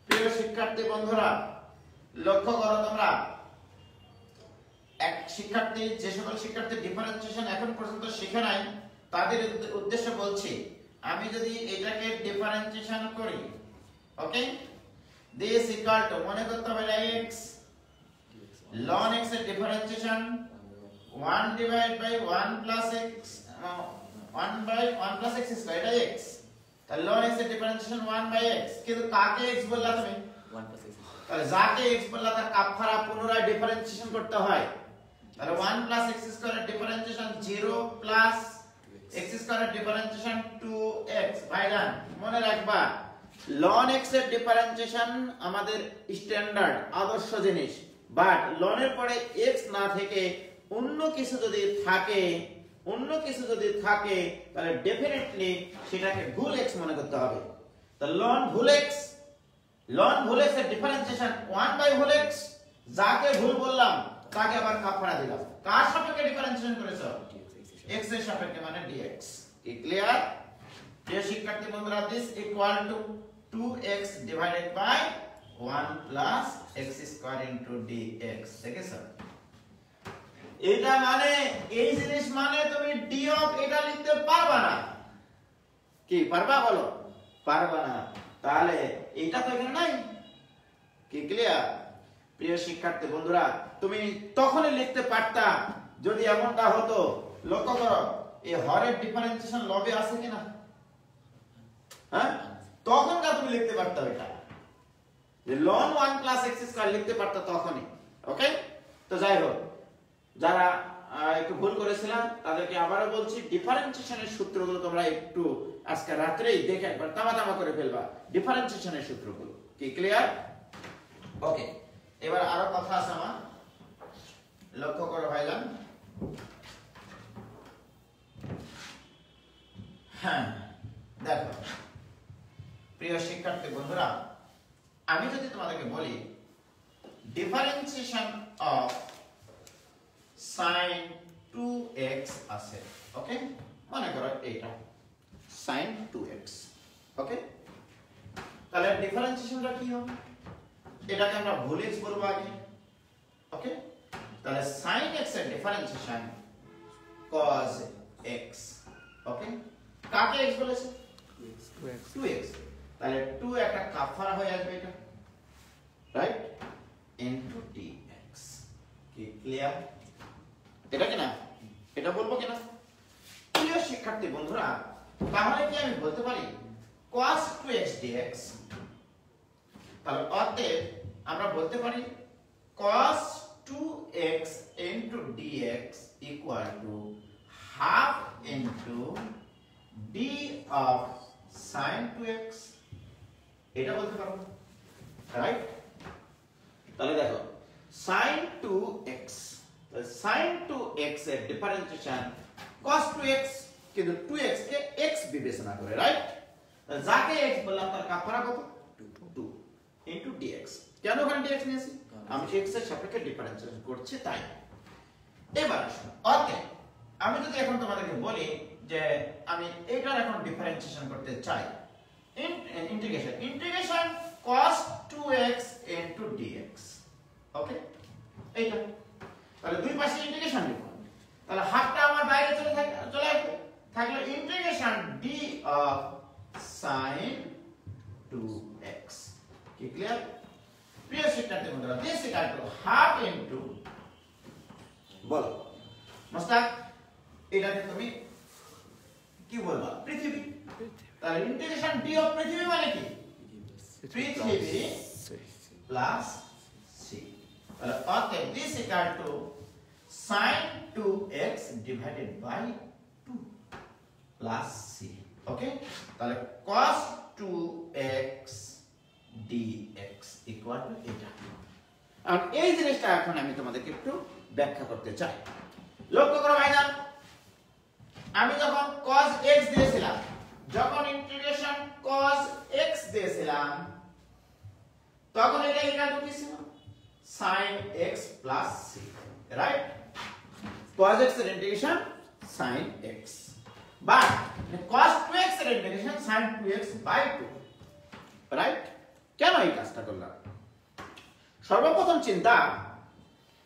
প্রিয় শিক্ষার্থী বন্ধুরা লক্ষ্য করো তোমরা যে সকল শিক্ষার্থী ডিফারেন্সিয়েশন এখন পর্যন্ত শিখে নাই তাদের উদ্দেশ্যে বলছি আমি যদি এটাকে ডিফারেন্সিয়েশন করি ওকে this equal to মনে করতে হবে x ln x এর differentiation 1/1 plus x 1/1 plus x square এটা x তাহলে ln x এর ডিফারেন্সিয়েশন 1/x কিন্তু কাকে x বললা তুমি 1 plus x তাহলে যাকে x বললা তার কাফারা পুনরায় ডিফারেন্সিয়েশন করতে হয় তাহলে 1 plus x স্কয়ার এর ডিফারেন্সিয়েশন 0 plus x স্কয়ার এর ডিফারেন্সিয়েশন 2x ভাইজান মনে রাখবা ln x এর ডিফারেন্সিয়েশন আমাদের স্ট্যান্ডার্ড আদর্শ জিনিস বাট ln এর পরে x না থেকে অন্য কিছু যদি থাকে তাহলে ডেফিনেটলি সেটাকে ভুল x মনে করতে হবে তাহলে ln ভুল x এর ডিফারেন্সিয়েশন 1/ভুল x যাকে ভুল বললাম তাকে আবার কাফারা দিলাম। কার সাপেক্ষে ডিফারেন্সিয়েশন করেছো? x এর সাপেক্ষে, মানে dx। কি ক্লিয়ার? প্রিয় শিক্ষার্থী বন্ধুরা, this equal to 2x divided by 1 plus x square into dx। দেখেছো? এটা মানে এই জিনিস মানে তুমি d অফ এটা লিখতে পারবা না। কি পারবা বলো? পারবা না। তাহলে এটা তো এখানে নাই। কি ক্লিয়ার? প্রিয় শিক্ষার্থী বন্ধুরা, তুমি তখনই লিখতে পারতা যদি এমনটা হতো। লক্ষ্য করো, এই হরের ডিফারেন্সিয়েশন লবে আছে কিনা? হ্যাঁ, তখনটা তুমি লিখতে পারতা এটা, যে ln 1 প্লাস x স্কয়ার লিখতে পারতা তখনই। ওকে, তো যাই হোক, যারা একটু ভুল করেছিলাম তাদেরকে আবারও বলছি, ডিফারেন্সিয়েশনের সূত্রগুলো তোমরা একটু আজকে রাত্রেই দেখে একবার তামা করে ফেলবা, ডিফারেন্সিয়েশনের সূত্রগুলো। কি ক্লিয়ার? ওকে, এবার আরো কথা আছে আমার, লক্ষ্য করো ভাইজান। হ্যাঁ দেখো প্রিয় শিক্ষার্থী বন্ধুরা, আমি যদি তোমাদেরকে বলি ডিফারেন্সিয়েশন অফ sin 2x আছে, ওকে, মনে করো এইটা sin 2x, ওকে, তাহলে ডিফারেন্সিয়েশনটা কি হবে? এটাকে আমরা ভুল x বলবো আগে, ওকে, তাহলে sin x এর ডিফারেন্সিয়েশন cos x, ওকে, কাকে x বলেছে? 2x, তাহলে 2 একটা কাফারা হয়ে আসবে এটা, রাইট, ইনটু dx। কি ক্লিয়ার? এটা কি না? এটা বলবো কিনা? প্রিয় শিক্ষার্থী বন্ধুরা, তাহলে কি আমি বলতে পারি cos 2x dx? তাহলে অতএব আমরা বলতে পারি cos 2x into dx equal to half into d of sin 2x, এটা বলতে পারবো, রাইট? তাহলে দেখো sin 2x, sin 2x এর ডিফারেন্সিয়েশন cos 2x, কিন্তু 2x কে x বিবেচনা করে, রাইট? যাকে x বললাম তার কাফারা কত? 2 into dx। কেন ওখানে dx নিয়েছি? আমি x এর সাপেক্ষে ডিফারেন্সিয়েশন করছি তাই। এবার ওকে, আমি যদি এখন তোমাদেরকে বলি যে আমি এটার এখন ডিফারেন্সিয়েশন করতে চাই, integration cos 2x into dx, ওকে, এইটা, তাহলে দুই পাশে ইন্টিগ্রেশন লিখব, তাহলে হাফটা আমার বাইরে চলে আসবে, থাকলো integration d of sin 2x। কি ক্লিয়ার? প্রিয় শিক্ষার্থী বন্ধুরা, this equal to half into, বলো মোস্তাক, এটাকে তুমি কি বলবা? পৃথিবী। তাহলে ইন্টিগ্রেশন d অফ পৃথিবী মানে কি? পৃথিবী প্লাস c। তাহলে অতএব this equal to sin 2x divided by 2 plus c, okay, তাহলে cos 2x dx equal two এটা। আর এই জিনিসটা এখন আমি তোমাদেরকে একটু ব্যাখ্যা করতে চাই। লক্ষ্য করো ভাইজান, আমি যখন cos x দিয়েছিলাম, যখন ইন্টিগ্রেশন cos x দিয়েছিলাম, তখন এটা ইকুয়াল টু কি ছিল? sin x plus c, right? cos x এর integration sin x, but cos 2x এর integration sin 2x by 2, right? কেন এই কাজটা করলাম? সর্বপ্রথম চিন্তা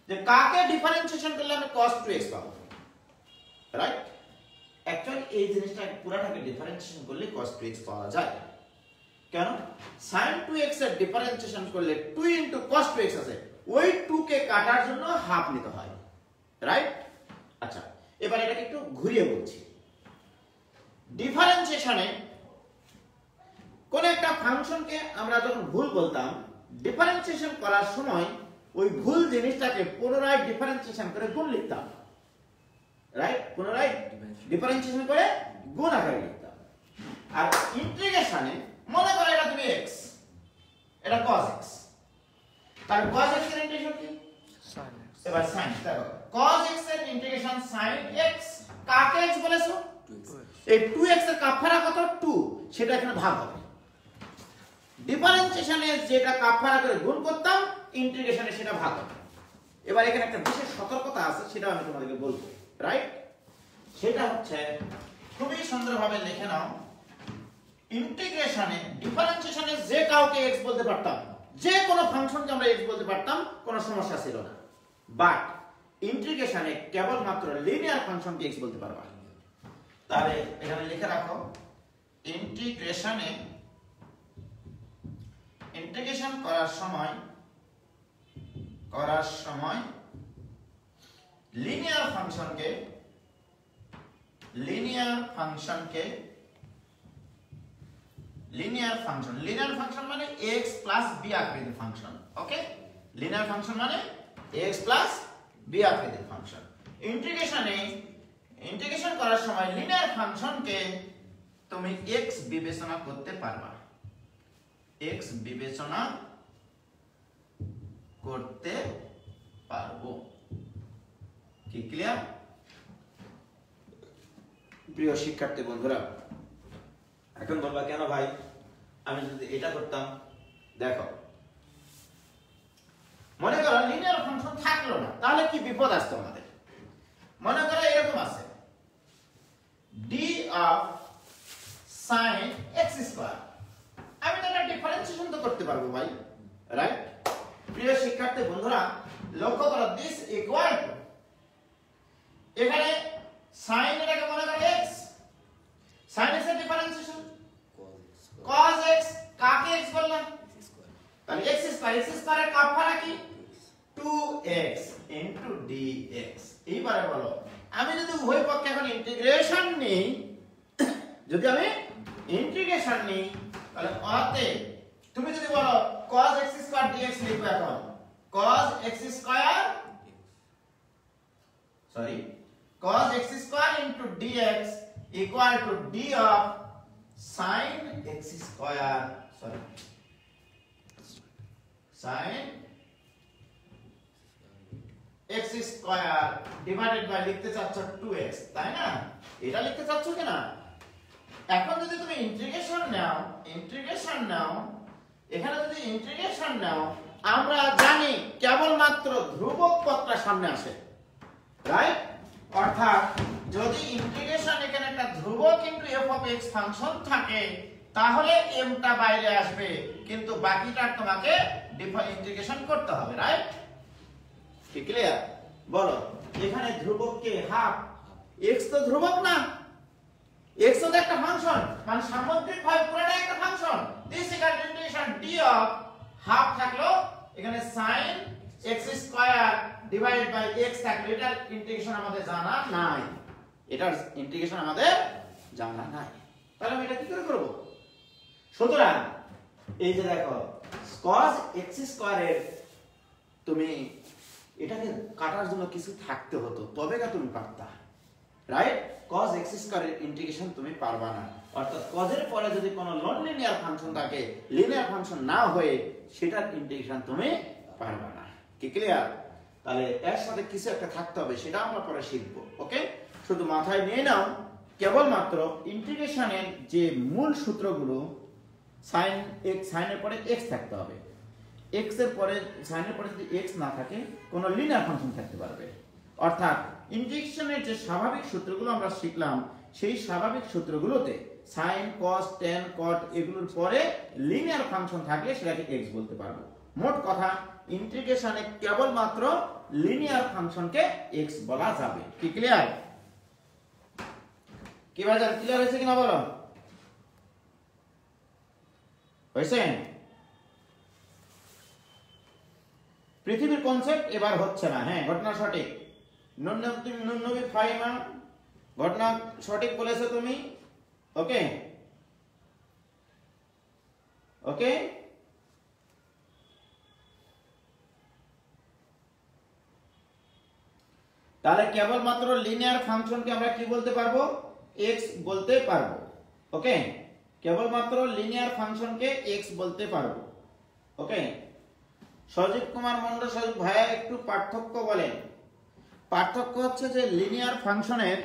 যে কাকে ডিফারেন্সিয়েশন করলে আমি cos 2x পাবো, রাইট? অ্যাকচুয়ালি এই জিনিসটা পুরাটাকে ডিফারেন্সিয়েশন করলে cos 2x পাওয়া যায়। কেন? sin 2x এর ডিফারেন্সিয়েশন করলে 2 into cos 2x আছে, ওই 2 কে কাটার জন্য হাফ নিতে হয়, রাইট? আচ্ছা, এবার এটাকে একটু ঘুরিয়ে বলছি। ডিফারেন্সিয়েশনে কোন একটা ফাংশনকে আমরা যখন ভুল বলতাম, ডিফারেন্সিয়েশন করার সময় ওই ভুল জিনিসটাকে পুনরায় ডিফারেন্সিয়েশন করে গুণ লিখতাম, রাইট? পুনরায় ডিফারেন্সিয়েশন করে গুণ আকারে লিখতাম। আর ইন্টিগ্রেশনে মনে করো এটা তুমি x, এটা cos x, তার cos x এর ইন্টিগ্রেশন কি? sin x। এবার sin, দেখো cos x এর ইন্টিগ্রেশন sin x, কাকে x বলেছো? এই 2x এর কাফারা কত? 2, সেটা এখানে ভাগ হবে। ডিফারেন্সিয়েশনে যেটা কাফারা করে গুণ করতাম, ইন্টিগ্রেশনে সেটা ভাগ হবে, এবার এখানে একটা বিশেষ সতর্কতা আছে, সেটা আমি তোমাদেরকে বলবো, রাইট? সেটা হচ্ছে খুবই সুন্দরভাবে লিখে নাও, ইন্টিগ্রেশনে ডিফারেন্সিয়েশনে যে কাউকে x বলতে পারতাম, যে কোনো ফাংশনকে আমরা x বলতে পারতাম, কোনো সমস্যা ছিল না। বাট ইন্টিগ্রেশনে কেবলমাত্র লিনিয়ার ফাংশনকে x বলতে পারবা। তাহলে এখানে লিখে রাখো, ইন্টিগ্রেশন করার সময় লিনিয়ার ফাংশন মানে x প্লাস b আকৃতির ফাংশন। ওকে, লিনিয়ার ফাংশন মানে x প্লাস b আকৃতির ফাংশন। ইন্টিগ্রেশন করার সময় লিনিয়ার ফাংশনকে তুমি x বিবেচনা করতে পারবা, x বিবেচনা করতে পারবো। কি ক্লিয়ার? প্রিয় শিক্ষার্থী বন্ধুরা, এখন বলবা কেন ভাই আমি যদি এটা করতাম? দেখো, মনে করো লিনিয়ার ফাংশন থাকলো না, তাহলে কি বিপদ আসতো আমাদের? মনে করো এরকম আছে, d of sin x², আমি তো এটা ডিফারেন্সিয়েশন তো করতে পারবো ভাই, রাইট? প্রিয় শিক্ষার্থী বন্ধুরা, লক্ষ্য করো, দিস ইকুয়াল টু, এখানে sin এটাকে মনে করো x, sin x এর ডিফারেন্সিয়েশন cos x, কাকে x বললাম? তাহলে x² এর কাপড়া কি? 2x into dx। এইবারে বলো, আমি যদি উভয় পক্ষে এখন ইন্টিগ্রেশন নেই, তাহলে অতএব তুমি যদি বলো cos x² dx লিখো, এখন cos x² into dx equal to d of sin x² divided by লিখতে চাচ্ছ 2x, তাই না? এটা লিখতে চাচ্ছ কি না? এখন যদি তুমি ইন্টিগ্রেশন নাও, এখানে যদি ইন্টিগ্রেশন নাও, আমরা জানি কেবলমাত্র ধ্রুবক পদটা সামনে আসে, রাইট? অর্থাৎ যদি ইন্টিগ্রেশন এখানে একটা ধ্রুবক কিন্তু f of x ফাংশন থাকে, তাহলে m টা বাইরে আসবে, কিন্তু বাকিটা তোমাকে ইন্টিগ্রেশন করতে হবে, রাইট? কি ক্লিয়ার? বলো, এখানে ধ্রুবক কে? হাফ। x তো ধ্রুবক না, x তো একটা ফাংশন, মানে সামগ্রিকভাবে পুরোটা একটা function. This equal two integration d of half থাকলো, এখানে sin x² divided by x থাকলো। এটার ইন্টিগ্রেশন আমাদের জানা নাই, তাহলে আমি এটা কি করে করব? সুতরাং এই যে দেখো, cos x² এর তুমি এটাকে কাটার জন্য কিছু থাকতে হতো, তবে তুমি পারতা, রাইট? cos x² এর ইন্টিগ্রেশন তুমি পারবা না। অর্থাৎ cos এর পরে যদি কোনো নন লিনিয়ার ফাংশন থাকে, লিনিয়ার ফাংশন না হয়ে, সেটার ইন্টিগ্রেশন তুমি পারবা না। কি ক্লিয়ার? তাহলে এর সাথে কিছু একটা থাকতে হবে, সেটা আমরা পরে শিখব। ওকে, শুধু মাথায় নিয়ে নাও, কেবলমাত্র ইন্টিগ্রেশনের যে মূল সূত্রগুলো, sin এর পরে x থাকতে হবে, x এর পরে sin এর পরে যদি x না থাকে, কোনো লিনিয়ার ফাংশন থাকতে পারবে। অর্থাৎ ইন্টিগ্রেশনের যে স্বাভাবিক সূত্রগুলো আমরা শিখলাম, সেই স্বাভাবিক সূত্রগুলোতে sin, cos, tan, cot এগুলোর পরে লিনিয়ার ফাংশন থাকলে সেটাকে x বলতে পারবো। মোট কথা, ইন্টিগ্রেশনে কেবলমাত্র লিনিয়ার ফাংশনকে x বলা যাবে। কি ক্লিয়ার? কি বাজার ক্লিয়ার হয়েছে কিনা বলো? হয়েছে? পৃথিবীর কনসেপ্ট এবার হচ্ছে না। হ্যাঁ, ঘটনা সঠিক, নুননবী ফাহিমা, ঘটনা সঠিক বলেছো তুমি। ওকে ওকে, তাহলে কেবলমাত্র লিনিয়ার ফাংশনকে আমরা কি বলতে পারবো? x বলতে পারবো। ওকে, কেবলমাত্র লিনিয়ার ফাংশনকে x বলতে পারবো। ওকে, সজীব কুমার মন্ডল, সজীব ভাইয়া একটু পার্থক্য বলেন। পার্থক্য হচ্ছে যে লিনিয়ার ফাংশনের,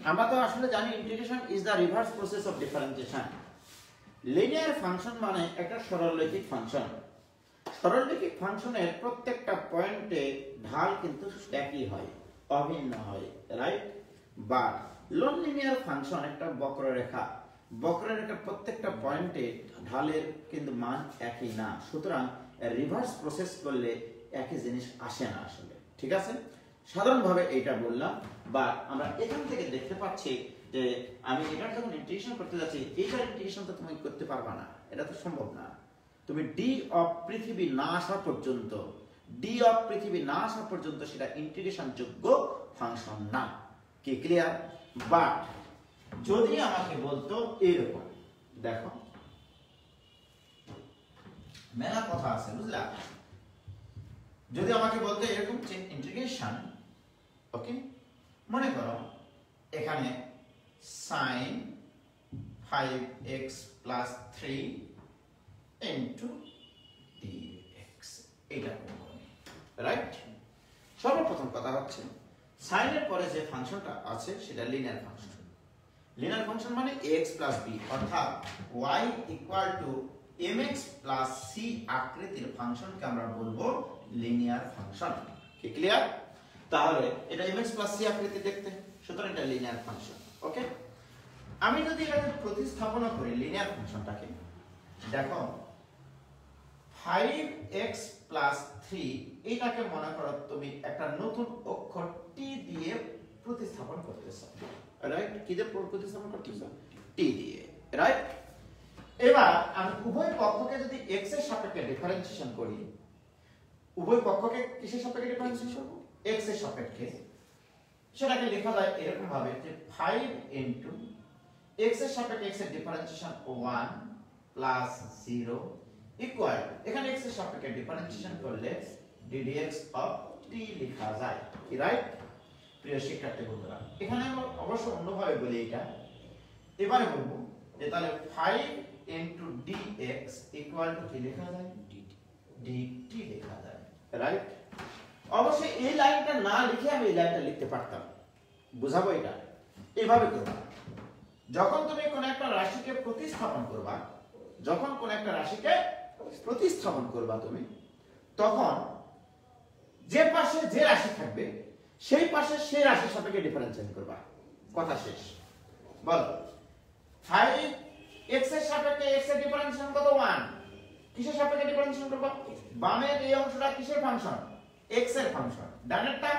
আমরা তো আসলে জানি integration is the reverse process of differentiation. Linear function মানে একটা সরলরৈখিক ফাংশন। সরলরৈখিক ফাংশনের প্রত্যেকটা পয়েন্টে ঢাল কিন্তু একই হয়, অভিন্ন হয়, right? But non linear function একটা বক্ররেখা, বক্ররেখার প্রত্যেকটা পয়েন্টে ঢালের কিন্তু মান একই না, সুতরাং রিভার্স প্রসেস করলে একই জিনিস আসে না আসলে, ঠিক আছে? সাধারণভাবে এইটা বললাম। বা আমরা এখান থেকে দেখতে পাচ্ছি যে আমি এটা যখন ইন্টিগ্রেশন করতে যাচ্ছি, এইটার ইন্টিগ্রেশন তো তুমি করতে পারবা না, এটা তো সম্ভব না। তুমি ডি অফ পৃথিবী না আসা পর্যন্ত, ডি অফ পৃথিবী না আসা পর্যন্ত সেটা ইন্টিগ্রেশন যোগ্য ফাংশন না। কি ক্লিয়ার? বাট যদি আমাকে বলতো এরকম, দেখো মেলা কথা আছে, বুঝলা? যদি আমাকে বলতো এরকম ইন্টিগ্রেশন, ওকে, মনে করো এখানে sin 5x plus 3 into dx, এটা করব, রাইট? সর্বপ্রথম কথা হচ্ছে sin এর পরে যে ফাংশনটা আছে সেটা লিনিয়ার ফাংশন। লিনিয়ার ফাংশন মানে x plus b, অর্থাৎ y equal to mx plus c আকৃতির ফাংশনকে আমরা বলবো লিনিয়ার ফাংশন। কি ক্লিয়ার? তাহলে এটা mx plus c আকৃতি দেখতে, সুতরাং এটা লিনিয়ার ফাংশন। ওকে, আমি যদি এটাকে প্রতিস্থাপন করি লিনিয়ার ফাংশনটাকে, দেখো 5x plus 3 এটাকে মনে করো তুমি একটা নতুন অক্ষর t দিয়ে প্রতিস্থাপন করতেছো, রাইট? কি দিয়ে প্রতিস্থাপন করতেছো? t দিয়ে, রাইট? এবার আমি উভয় পক্ষকে যদি x এর সাপেক্ষে ডিফারেন্সিয়েশন করি, উভয় পক্ষকে কিসের সাপেক্ষে ডিফারেন্সিয়েশন করব? x এর সাপেক্ষে। সেটাকে লেখা যায় এরকম ভাবে যে 5 into x এর সাপেক্ষে x এর ডিফারেন্সিয়েশন 1 plus 0 ইকুয়াল, এখানে x এর সাপেক্ষে ডিফারেন্সিয়েশন করলে ddx of t লেখা যায়, কি রাইট? প্রিয় শিক্ষার্থী বন্ধুরা, এখানে আমরা অবশ্য অন্যভাবে বলি এটা। এবারে বলবো যে তাহলে 5 into dx ইকুয়াল টু কি লেখা যায়? dt লেখা যায়, রাইট? অবশ্যই এই লাইনটা না লিখে আমি এই লাইনটা লিখতে পারতাম, বুঝাবো এটা এইভাবে করবা। যখন তুমি কোন একটা রাশিকে প্রতিস্থাপন করবা, যখন কোন একটা রাশিকে প্রতিস্থাপন করবা তুমি, তখন যে পাশে যে রাশি থাকবে সেই পাশে সেই রাশির সাপেক্ষে ডিফারেন্সিয়েট করবা, কথা শেষ। বলো 5x এর সাপেক্ষে x এর ডিফারেন্সিয়েশন কত? 1। কিসের সাপেক্ষে ডিফারেন্সিয়েশন করবা? বামের এই অংশটা কিসের ফাংশন? x এর ফাংশন, ডানেরটা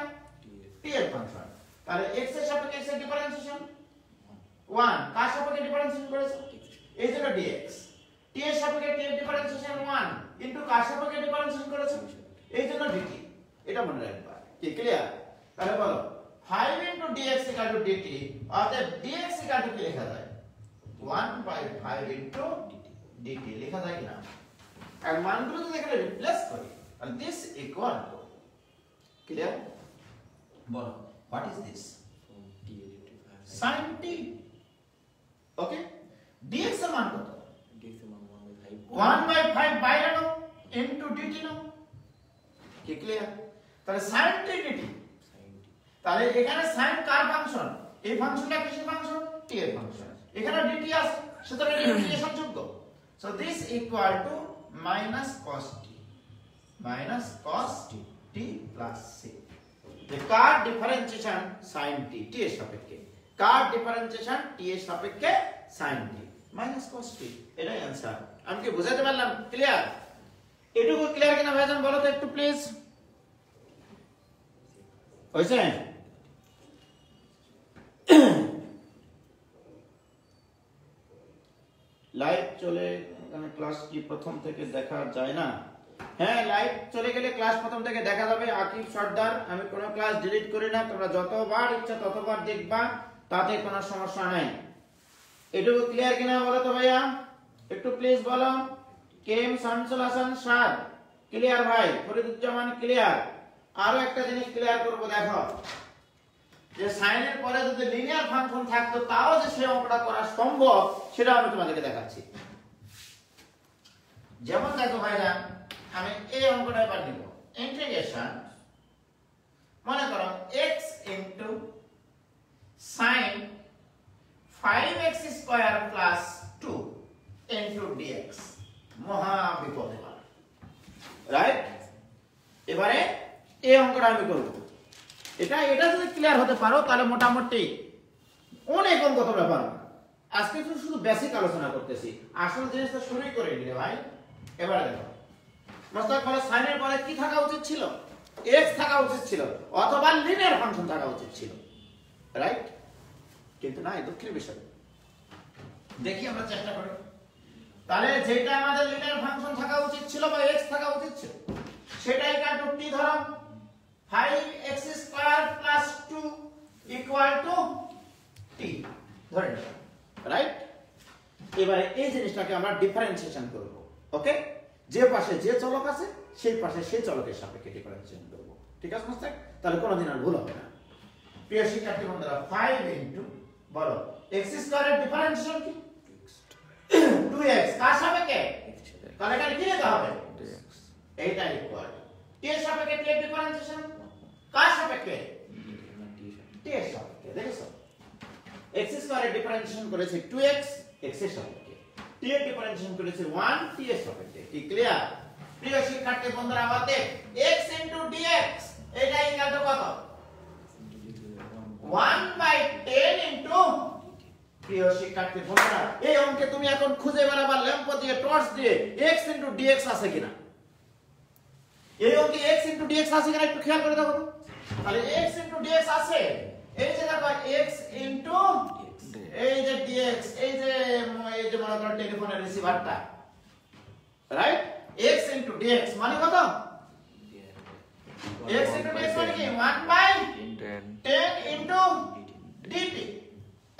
t এর ফাংশন। তাহলে x এর সাপেক্ষে x এর ডিফারেন্সিয়েশন 1, কার সাপেক্ষে ডিফারেন্সিয়েশন করেছো? এই জন্য dx। t এর সাপেক্ষে t এর ডিফারেন্সিয়েশন 1 ইনটু কার সাপেক্ষে ডিফারেন্সিয়েশন করেছো? এই জন্য dt। এটা মনে রাখবা, কি ক্লিয়ার? তাহলে বলো 5 into dx equal to dt, অর্থাৎ dx equal to কি লেখা যায়? 1/5 into dt লেখা যায় কিনা? আর মানগুলো যদি এখানে রিপ্লেস করি, and this equal to, clear? বলো what is this? sin t, okay? dx এর মান কত? 1/5 বাইরে নাও into dt নাও, কি ক্লিয়ার? তাহলে sin t dt, তাহলে এখানে sin কার ফাংশন? এই ফাংশনটা কিসের ফাংশন? t এর ফাংশন। এখানে dt আছে, সুতরাং এটা ইন্টিগ্রেশন যোগ্য। so this equal to minus cos t plus c। যে কার ডিফারেন্সিয়েশন sin t, t এর সাপেক্ষে, কার ডিফারেন্সিয়েশন t এর সাপেক্ষে sin t minus cos t, এটাই आंसर। আমি কি বুঝাতে পারলাম? ক্লিয়ার? এটুকু ক্লিয়ার কিনা ভাইজান বলো তো একটু প্লিজ। হইছে? লাইভ চলে এখানে ক্লাস কি প্রথম থেকে দেখা যায় না? হ্যাঁ, লাইভ চলে গেলে ক্লাস প্রথম থেকে দেখা যাবে। আকিব সর্দার, আমি কোনো ক্লাস ডিলিট করি না, তোমরা যতবার ইচ্ছা ততবার দেখবা, তাতে কোনো সমস্যা নাই। এটুকু ক্লিয়ার কিনা বলো তো ভাইয়া, একটু প্লিজ বলো। কেম শামসুল হাসান সাদ ক্লিয়ার ভাই, ফরিদুজ্জামান ক্লিয়ার। আরো একটা জিনিস ক্লিয়ার করব, দেখো যে সাইন এর পরে যদি লিনিয়ার ফাংশন থাকতো তাও যে সেই অঙ্কটা করা সম্ভব সেটা আমি তোমাদেরকে দেখাচ্ছি। যেমন দেখো ভাইজান, আমি এই অঙ্কটা এবার নিব, ইন্টিগ্রেশন মনে করো x into sin 5x square plus 2 into dx। মহা বিপদ। এবার রাইট? এবারে এই অঙ্কটা আমি করব। এটা যদি ক্লিয়ার হতে পারো তাহলে মোটামুটি অনেক অঙ্ক তোমরা পারো। আজকে তো শুধু বেসিক আলোচনা করতেছি, আসল জিনিসটা শুরুই করে নিলে ভাই। এবারে দেখো, মোস্তাক বলে সাইনের পরে কি থাকা উচিত ছিল? x থাকা উচিত ছিল, অথবা লিনিয়ার ফাংশন থাকা উচিত ছিল, রাইট? কিন্তু না, এই দুঃখের বিষয়। দেখি আমরা চেষ্টা করি। তাহলে যেটা আমাদের লিনিয়ার ফাংশন থাকা উচিত ছিল বা x থাকা উচিত ছিল, সেটা ইকুয়াল টু t ধরো 5x square plus 2 equal to t ধরে নিলাম, রাইট? এবারে এই জিনিসটাকে আমরা ডিফারেন্সিয়েশন করব। ওকে, যে পাশে যে চলক আছে সেই পাশে সেই চলকের সাপেক্ষে ডিফারেন্সিয়েশন করব। ঠিক আছে মোস্তাক? তাহলে কোনোদিন আর ভুল হবে না। প্রিয় শিক্ষার্থী বন্ধুরা, 5 ইনটু বলো x স্কয়ারের ডিফারেন্সিয়েশন কি? 2x কার সাপেক্ষে? তাহলে এখানে কি লিখতে হবে? এইটা ইকুয়াল t এর সাপেক্ষে t এর ডিফারেন্সিয়েশন কার সাপেক্ষে? t এর সাপেক্ষে। দেখেছো, x স্কয়ারের ডিফারেন্সিয়েশন করেছে 2x x এর সাপেক্ষে, t এর ডিফারেন্সিয়েশন করেছে 1 t এর সাপেক্ষে। কি ক্লিয়ার? প্রিয় শিক্ষার্থী বন্ধুরা, আমাদের x dx এটা ইকুয়াল টু কত? 1/10 প্রিয় শিক্ষার্থী বন্ধুরা, এই অঙ্কে তুমি এখন খুঁজে বেড়াবা ল্যাম্প দিয়ে, টর্চ দিয়ে x dx আছে কিনা। এই অঙ্কে x dx আছে কিনা একটু খেয়াল করে দেখো। তাহলে x dx আছে, এই যে দেখো x এই যে dx, এই যে মনে করো টেলিফোনের রিসিভারটা, রাইট? x dx মানে কত? x dx মানে কি? 1/10 dt।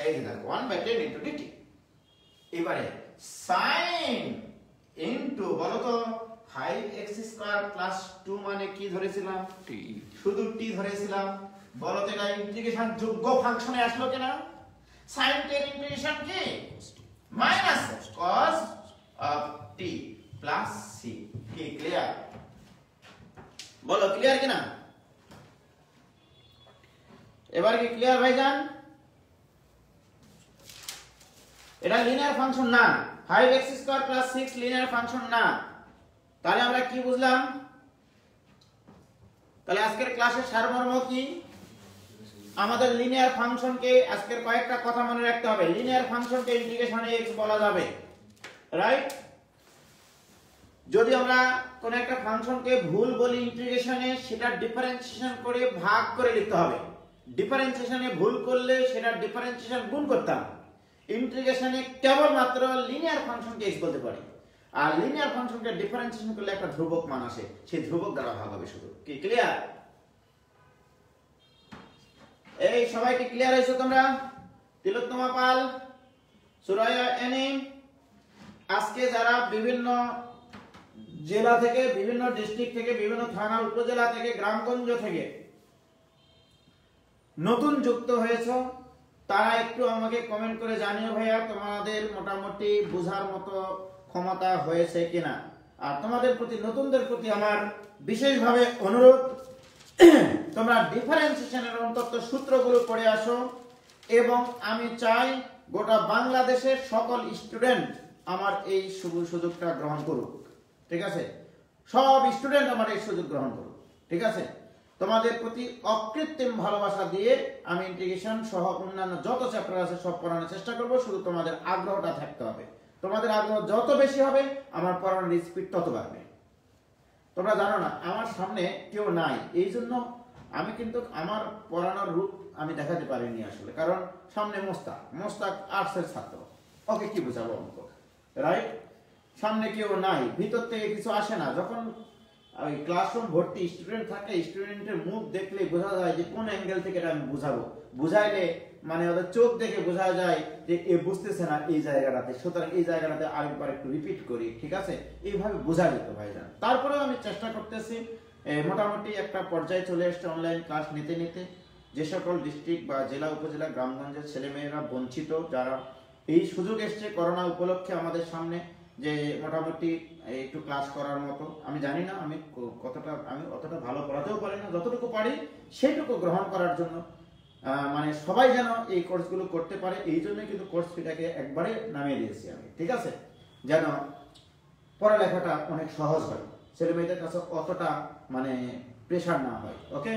এই যে দেখো 1/10 dt। এবারে sin ইনটু বলো তো 5x স্কয়ার প্লাস 2 মানে কি ধরেছিলাম? t, শুধু t ধরেছিলাম। বলো তো এটা ইন্টিগ্রেশন যোগ্য ফাংশনে আসলো কিনা? sin t এর ইন্টিগ্রেশন কি? Minus cos of t plus c। কি ক্লিয়ার? বলো ক্লিয়ার কিনা? এবার কি ক্লিয়ার ভাইজান? এটা লিনিয়ার ফাংশন না, 5x square plus 6 linear function না। তাহলে আমরা কি বুঝলাম? তাহলে আজকের ক্লাসের সারমর্ম কি? আমাদের লিনিয়ার ফাংশনকে আজকের কয়েকটা কথা মনে রাখতে হবে। লিনিয়ার ফাংশনকে ইন্টিগ্রেশনে x বলা যাবে, রাইট? যদি আমরা কোন একটা ফাংশনকে ভুল বলি ইন্টিগ্রেশনে, সেটা ডিফারেন্সিয়েশন করে ভাগ করে লিখতে হবে। ডিফারেন্সিয়েশনে ভুল করলে সেটা ডিফারেন্সিয়েশন গুণ করতাম। ইন্টিগ্রেশনে কেবলমাত্র লিনিয়ার ফাংশনকে x বলতে পারি, আর লিনিয়ার ফাংশনকে ডিফারেন্সিয়েশন করলে একটা ধ্রুবক মান আসে, সেই ধ্রুবক দ্বারা ভাগ হবে শুধু। কি ক্লিয়ার? এই সবাই কি ক্লিয়ার হয়েছে তোমরা? তিলোত্তমা পাল, সুরাইয়া এনি, আজকে যারা বিভিন্ন জেলা থেকে, বিভিন্ন ডিস্ট্রিক্ট থেকে, বিভিন্ন থানা উপজেলা থেকে, গ্রামগঞ্জ থেকে নতুন যুক্ত হয়েছে, তারা একটু আমাকে কমেন্ট করে জানিও ভাইয়া তোমাদের মোটামুটি বোঝার মতো ক্ষমতা হয়েছে কিনা। আর তোমাদের প্রতি, নতুনদের প্রতি আমার বিশেষভাবে অনুরোধ, তোমরা ডিফারেন্সিয়েশনের অন্তত সূত্রগুলো পড়ে আসো, এবং আমি চাই গোটা বাংলাদেশের সকল স্টুডেন্ট আমার এই সুযোগটা গ্রহণ করুক। ঠিক আছে? সব স্টুডেন্ট আমার এই সুযোগ গ্রহণ করুক। ঠিক আছে? তোমাদের প্রতি অকৃত্রিম ভালোবাসা দিয়ে আমি ইন্টিগ্রেশন সহ অন্যান্য যত চ্যাপ্টার আছে সব পড়ানোর চেষ্টা করব। শুধু তোমাদের আগ্রহটা থাকতে হবে। তোমাদের আগ্রহ যত বেশি হবে, আমার পড়ানোর স্পিড তত বাড়বে। তোমরা জানো না, আমার সামনে কেউ নাই, এই জন্য আমি কিন্তু আমার পড়ানোর রূপ আমি দেখাতে পারিনি আসলে। কারণ সামনে মোস্তাক আর্টসের ছাত্র, ওকে কি বোঝাবো অঙ্ক, রাইট? সামনে কেউ নাই, ভিতর থেকে কিছু আসে না। যখন ওই ক্লাসরুম ভর্তি স্টুডেন্ট থাকে, স্টুডেন্টের মুখ দেখলে বোঝা যায় যে কোন অ্যাঙ্গেল থেকে এটা আমি বুঝাবো। বুঝাইলে মানে ওদের চোখ দেখে বোঝা যায় যে এ বুঝতেছে না এই জায়গাটাতে, সুতরাং এই জায়গাটাতে আরেকবার একটু রিপিট করি। ঠিক আছে? এইভাবে বোঝা যেত ভাইজান। তারপরেও আমি চেষ্টা করতেছি, মোটামুটি একটা পর্যায়ে চলে এসছে অনলাইন ক্লাস নিতে নিতে। যে সকল ডিস্ট্রিক্ট বা জেলা উপজেলা গ্রামগঞ্জের ছেলেমেয়েরা বঞ্চিত, যারা এই সুযোগ এসছে করোনা উপলক্ষে আমাদের সামনে, যে মোটামুটি একটু ক্লাস করার মতো, আমি জানি না আমি অতটা ভালো পড়াতেও পারি না, যতটুকু পারি সেটুকু গ্রহণ করার জন্য, মানে সবাই যেন এই কোর্সগুলো করতে পারে, এই জন্যই কিন্তু কোর্স ফিটাকে একবারে নামিয়ে দিয়েছি আমি। ঠিক আছে? যেন পড়ালেখাটা অনেক সহজ হয়, ছেলে মেয়েদের কাছে অতটা মানে প্রেশার না হয়। ওকে,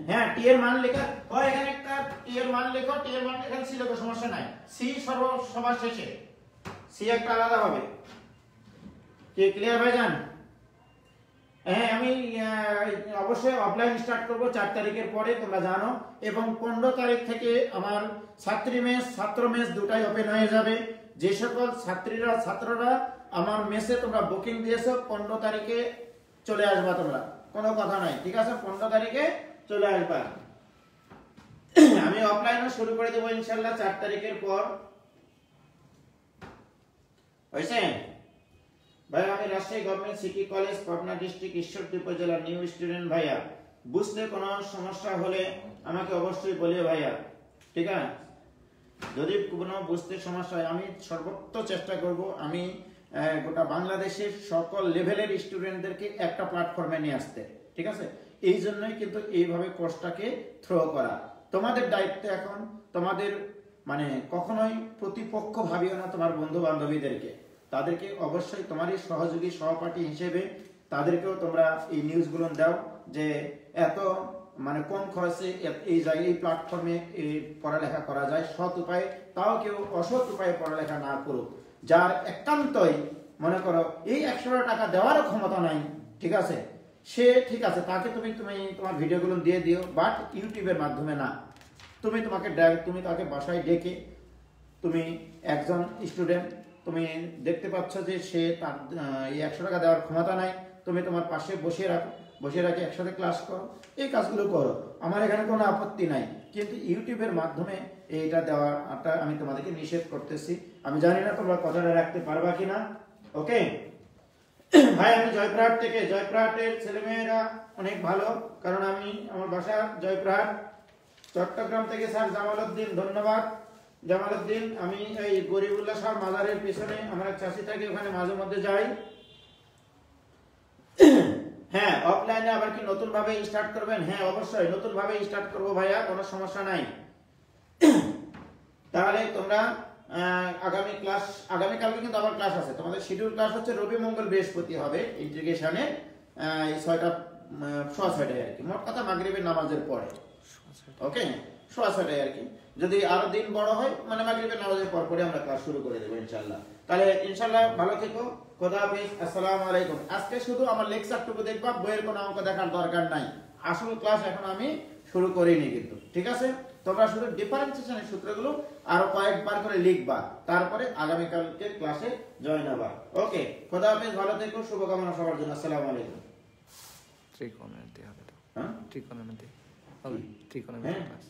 হ্যাঁ টি এর মান লেখা হয় এখানে, একটা টি এর মান লেখো, টি এর মান এখানে ছিল তো সমস্যা নাই, সি সবার শেষে, সি একটা আলাদা হবে। কি ক্লিয়ার ভাইজান? হ্যাঁ আমি অবশ্যই অফলাইন স্টার্ট করব 4 তারিখের পরে, তোমরা জানো, এবং 15 তারিখ থেকে আমার ছাত্র মেস দুটাই ওপেন হয়ে যাবে। যে সকল ছাত্ররা আমার মেসে তোমরা বুকিং দিয়েছো 15 তারিখে চলে আসবা, তোমরা কোনো কথা নাই, ঠিক আছে? 15 তারিখে চলে আসবা। আমি অফলাইনও শুরু করে দেবো ইনশাআল্লাহ 4 তারিখের পর। হয়েছে ভাই? আমি Rajshahi government city college, Pabna district, Ishwardi উপজেলার নিউ স্টুডেন্ট ভাইয়া। বুঝতে কোনো সমস্যা হলে আমাকে অবশ্যই বলিও ভাইয়া, ঠিক আছে? যদি কোনো বুঝতে সমস্যা হয় আমি সর্বোচ্চ চেষ্টা করব, আমি গোটা বাংলাদেশের সকল লেভেলের স্টুডেন্টদেরকে একটা প্ল্যাটফর্মে নিয়ে আসতে, ঠিক আছে? এই জন্যই কিন্তু এইভাবে কোর্সটাকে থ্রো করা। তোমাদের দায়িত্ব এখন, তোমাদের মানে কখনোই প্রতিপক্ষ ভাবিও না তোমার বন্ধু বান্ধবীদেরকে, তাদেরকে অবশ্যই তোমারই সহযোগী সহপাঠী হিসেবে তাদেরকেও তোমরা এই নিউজগুলো দাও যে এত মানে কম খরচে এই জায়গায় এই প্ল্যাটফর্মে এই পড়ালেখা করা যায় সৎ উপায়ে, তাও কেউ অসৎ উপায়ে পড়ালেখা না করুক। যার একান্তই মনে করো এই 100 টাকা দেওয়ারও ক্ষমতা নাই, ঠিক আছে, সে ঠিক আছে, তাকে তুমি তোমার ভিডিওগুলো দিয়ে দিও, বাট ইউটিউবের মাধ্যমে না। তুমি তাকে বাসায় ডেকে, তুমি একজন স্টুডেন্ট, তুমি দেখতে পাচ্ছ যে সে তার এই 100 টাকা দেওয়ার ক্ষমতা নাই, তুমি তোমার পাশে বসিয়ে রাখে একসাথে ক্লাস করো, এই কাজগুলো করো, আমার এখানে কোনো আপত্তি নাই। কিন্তু ইউটিউবের মাধ্যমে এইটা দেওয়াটা আমি তোমাদেরকে নিষেধ করতেছি। আমি জানি না তোমরা কথাটা রাখতে পারবা কিনা। ওকে ভাই, আমি জয়পুরহাটের ছেলেমেয়েরা অনেক ভালো, কারণ আমার বাসা জয়পুরহাট। চট্টগ্রাম থেকে স্যার জামালউদ্দিন, ধন্যবাদ জামালউদ্দিন। আমি এই গরিবুল্লাহ শাহ মাজারের পিছনে আমার এক চাষি থাকে, ওখানে মাঝে মধ্যে যাই। হ্যাঁ, অফলাইনে আবার কি নতুন ভাবে স্টার্ট করবেন? হ্যাঁ অবশ্যই নতুন ভাবে স্টার্ট করব ভাইয়া, কোনো সমস্যা নাই। তাহলে তোমরা আগামীকালকে কিন্তু আবার ক্লাস আছে, তোমাদের শিডিউল ক্লাস হচ্ছে রবি মঙ্গল বৃহস্পতি হবে ইন্টিগ্রেশনে, 6:30 আর কি, মোট কথা মাগরিবের নামাজের পরে। ওকে, 6:30 আর কি, যদি আরো দিন বড় হয় মানে মাগরিবের নামাজের পর পরে আমরা ক্লাস শুরু করে দেবো ইনশাআল্লাহ। তাহলে ইনশাআল্লাহ ভালো থেকো, খোদা হাফেজ, আসসালামু আলাইকুম। আজকে শুধু আমার লেকচারটুকু দেখবা, বইয়ের কোনো অঙ্ক দেখার দরকার নাই, আসল ক্লাস এখন আমি শুরু করিনি কিন্তু, ঠিক আছে? তোমরা শুধু ডিফারেন্সিয়েশনের সূত্রগুলো আরো কয়েকবার করে লিখবা, তারপরে আগামীকালকে ক্লাসে জয়েন হবা। ওকে, খোদা হাফেজ, ভালো থেকো, শুভকামনা সবার জন্য, আসসালামু আলাইকুম। ত্রিকোণমিতি হবে তো? হ্যাঁ ত্রিকোণমিতি হবে, ত্রিকোণমিতি ক্লাস।